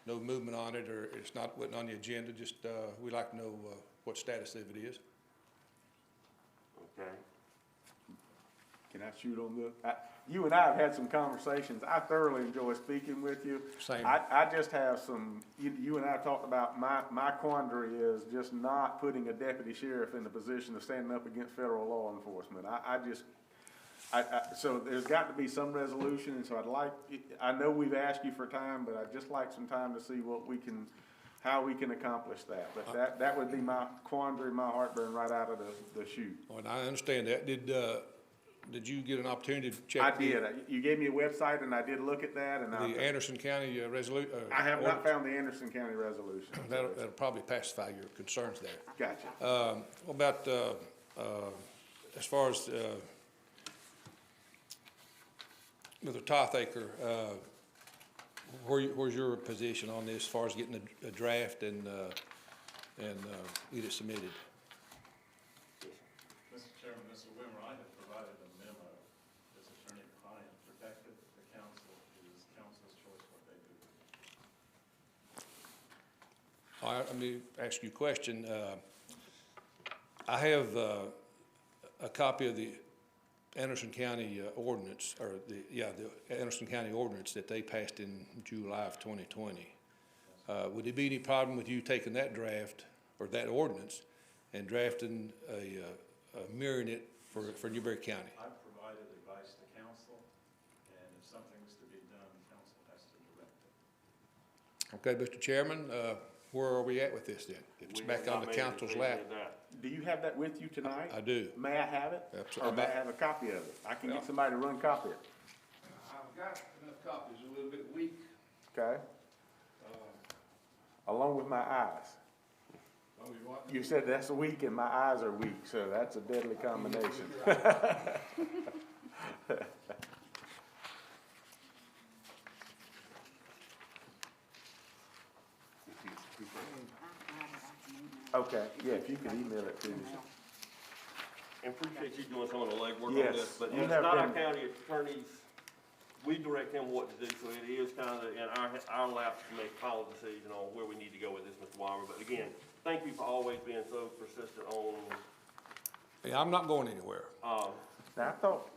no movement on it, or it's not wasn't on the agenda. Just we'd like to know what status of it is. Okay. Can I shoot on the, you and I have had some conversations. I thoroughly enjoy speaking with you. Same. I just have some, you and I talked about my quandary is just not putting a deputy sheriff in the position of standing up against federal law enforcement. So there's got to be some resolution, and so I know we've asked you for time, but I'd just like some time to see how we can accomplish that. But that would be my quandary, my heartburn right out of the chute. Oh, and I understand that. Did you get an opportunity to check? I did. You gave me a website, and I did look at that, and The Anderson County resolution? I have not found the Anderson County resolution. That'll probably pacify your concerns there. Gotcha. What about, as far as, with the Tothaker, where's your position on this as far as getting a draft and get it submitted? Mr. Chairman, Mr. Wimmer, I have provided a memo as attorney-client protected the council let me ask you a question. I have a copy of the Anderson County ordinance, or the Anderson County ordinance that they passed in July of 2020. Would there be any problem with you taking that draft, or that ordinance, and drafting mirroring it for Newberry County? I've provided advice to council, and if something's to be done, council has to direct it. Okay, Mr. Chairman, where are we at with this then? It's We back have on not the made a council's decision lap. of that. Do you have that with you tonight? I do. May I have it? Absolutely. Or may I have a copy of it? I can get somebody to run copy of it. I've got enough copies, a little bit weak. Okay? Along with my eyes. You said that's weak and my eyes are weak, so that's a deadly combination. Okay, yeah, if you could email it to me. And appreciate you doing some of the legwork on Yes, this, but you it's have not our been- county attorneys. We direct him what to do, so it is kind of in our lap to make final decision on where we need to go with this, Mr. Weimer. But again, thank you for always being so persistent on, Yeah, I'm not going anywhere. Now, I thought,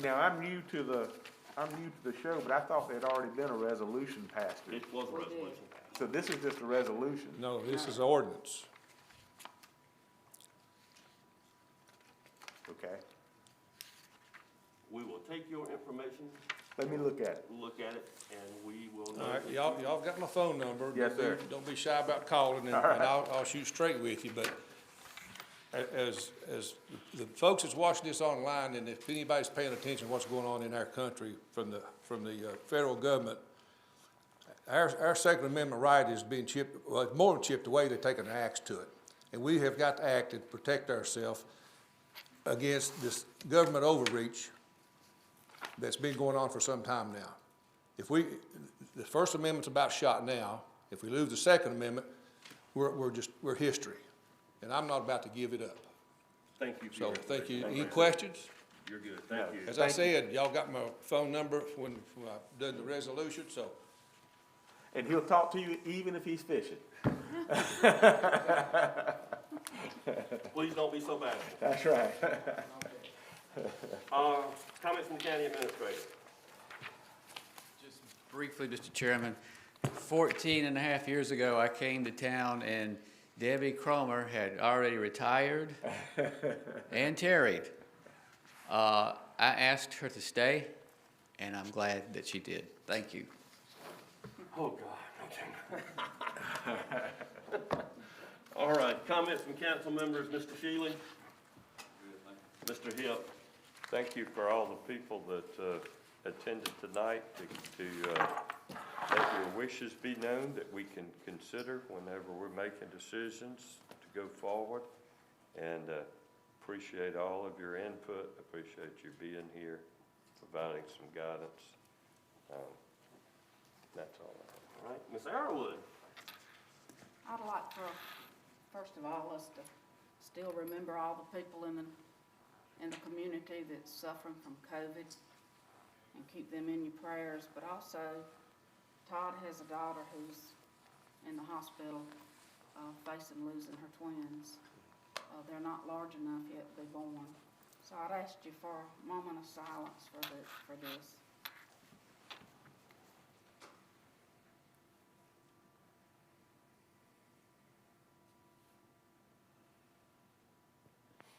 now I'm new to the show, but I thought there'd already been a resolution passed. it was a resolution. So this is just a resolution? No, this is ordinance. Okay. We will take your information, Let me look at it. look at it, and we will know. All right, y'all got my phone number. Yes, sir. Don't be shy about calling, and All right. I'll shoot straight with you, but as the folks that's watching this online, and if anybody's paying attention to what's going on in our country from the federal government, our Second Amendment right is being chipped, well, it's more than chipped away, they're taking an axe to it. And we have got to act and protect ourselves against this government overreach that's been going on for some time now. The First Amendment's about shot now. If we lose the Second Amendment, we're history. And I'm not about to give it up. Thank you. for So, your thank you. information. Any questions? You're good, thank you. As I said, y'all got my phone number when I done the resolution, so. And he'll talk to you even if he's fishing. Please don't be so bashful. That's right. Comments from the county administrator? Just briefly, Mr. Chairman, 14 and a half years ago, I came to town and Debbie Cromer had already retired and tarried. I asked her to stay, and I'm glad that she did. Thank you. Oh, God, okay. All right, comments from council members, Mr. Shealy? Mr. Hill? Thank you for all the people that attended tonight to make your wishes be known that we can consider whenever we're making decisions to go forward. And appreciate all of your input, appreciate you being here, providing some guidance. That's all I have. All right, Ms. Arrowood? I'd like for, first of all, us to still remember all the people in the community that's suffering from COVID and keep them in your prayers, but also Todd has a daughter who's in the hospital, facing losing her twins. They're not large enough yet to be born. So I'd ask you for a moment of silence for this.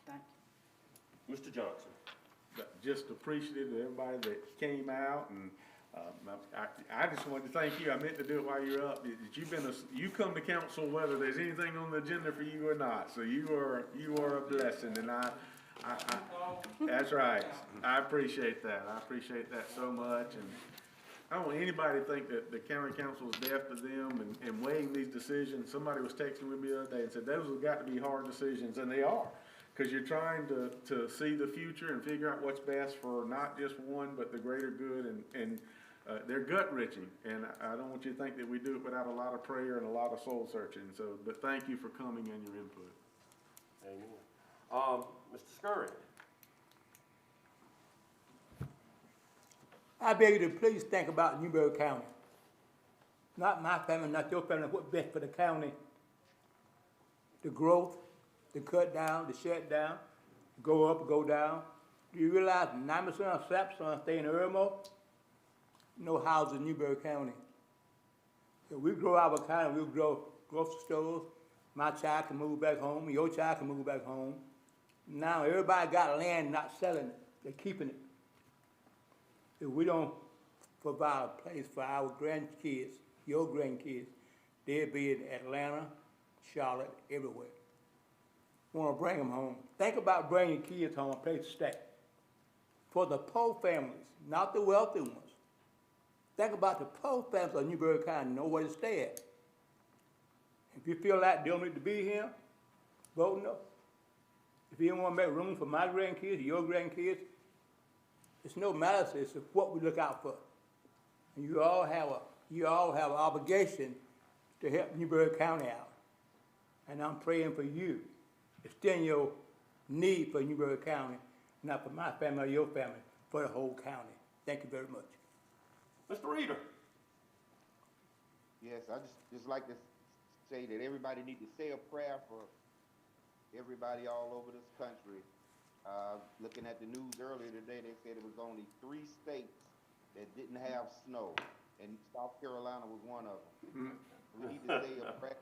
Thank you. Mr. Johnson? Just appreciative of everybody that came out, and I just wanted to thank you. I meant to do it while you're up. You come to council whether there's anything on the agenda for you or not. So you are a blessing, and that's right. I appreciate that. I appreciate that so much, and I don't want anybody to think that the county council is deaf to them and weighing these decisions. Somebody was texting with me the other day and said those have got to be hard decisions, and they are. Because you're trying to see the future and figure out what's best for not just one, but the greater good, and they're gut-wrenching. And I don't want you to think that we do it without a lot of prayer and a lot of soul searching. So, but thank you for coming and your input. Amen. Mr. Scurry? I beg you to please think about Newberry County. not my family, not your family, what's best for the county. The growth, the cut down, the shut down, go up, go down. Do you realize 90% of Sapson stay in Irmo? No houses in Newberry County. If we grow our county, we'll grow grocery stores. My child can move back home, your child can move back home. Now everybody got land, not selling it, they're keeping it. If we don't provide a place for our grandkids, your grandkids, they'll be in Atlanta, Charlotte, everywhere. Want to bring them home. Think about bringing kids home, a place to stay. For the poor families, not the wealthy ones. Think about the poor families of Newberry County, nowhere to stay at. If you feel like they don't need to be here, vote no. If you don't want to make room for my grandkids, your grandkids, it's no matter, it's what we look out for. And you all have an obligation to help Newberry County out. And I'm praying for you. Extend your need for Newberry County, not for my family or your family, for the whole county. Thank you very much. Mr. Reader? Yes, I just like to say that everybody need to say a prayer for everybody all over this country. Looking at the news earlier today, they said it was only 3 states that didn't have snow, and South Carolina was one of them. We need to say a prayer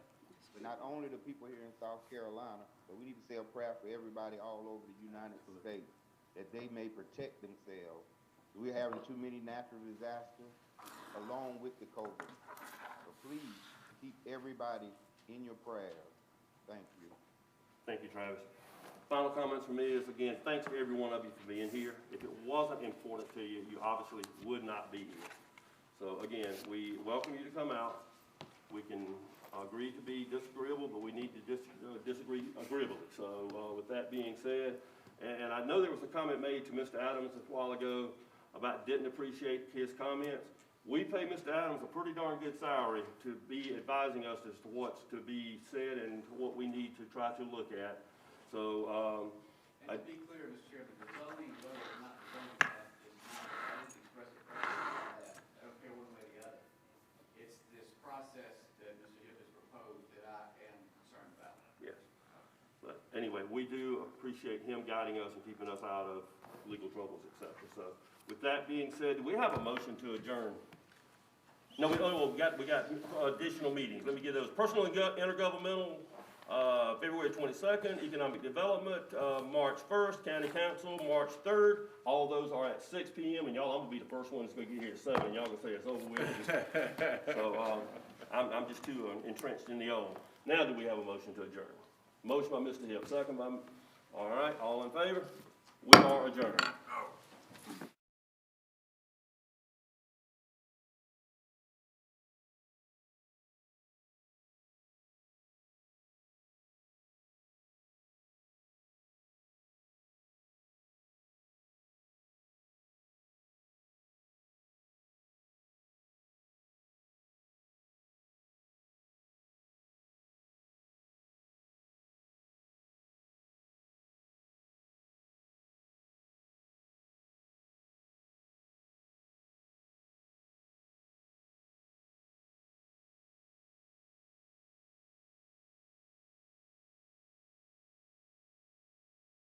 for not only the people here in South Carolina, but we need to say a prayer for everybody all over the United States, that they may protect themselves. We're having too many natural disasters along with the COVID. So please keep everybody in your prayers. Thank you. Thank you, Travis. Final comments from me is, again, thanks to every one of you for being here. If it wasn't important to you, you obviously would not be here. So again, we welcome you to come out. We can agree to be disagreeable, but we need to disagree agreeably. So with that being said, and I know there was a comment made to Mr. Adams a while ago about didn't appreciate his comments. We pay Mr. Adams a pretty darn good salary to be advising us as to what's to be said and what we need to try to look at. So, And to be clear, Mr. Chairman, the zoning vote is not the zoning map, is not, I didn't express a preference on that. I don't care one way or the other. It's this process that Mr. Hibb has proposed that I am concerned about. yes. But anyway, we do appreciate him guiding us and keeping us out of legal troubles, et cetera. So with that being said, do we have a motion to adjourn? No, we got additional meetings. Let me get those. Personal and intergovernmental, February 22nd, Economic Development, March 1st, County Council, March 3rd. All those are at 6 p.m. And y'all, I'm gonna be the first one that's gonna get here at 7. Y'all gonna say it's over with. So I'm just too entrenched in the old. Now do we have a motion to adjourn? Motion by Mr. Hill, second by, all right, all in favor? We are adjourned.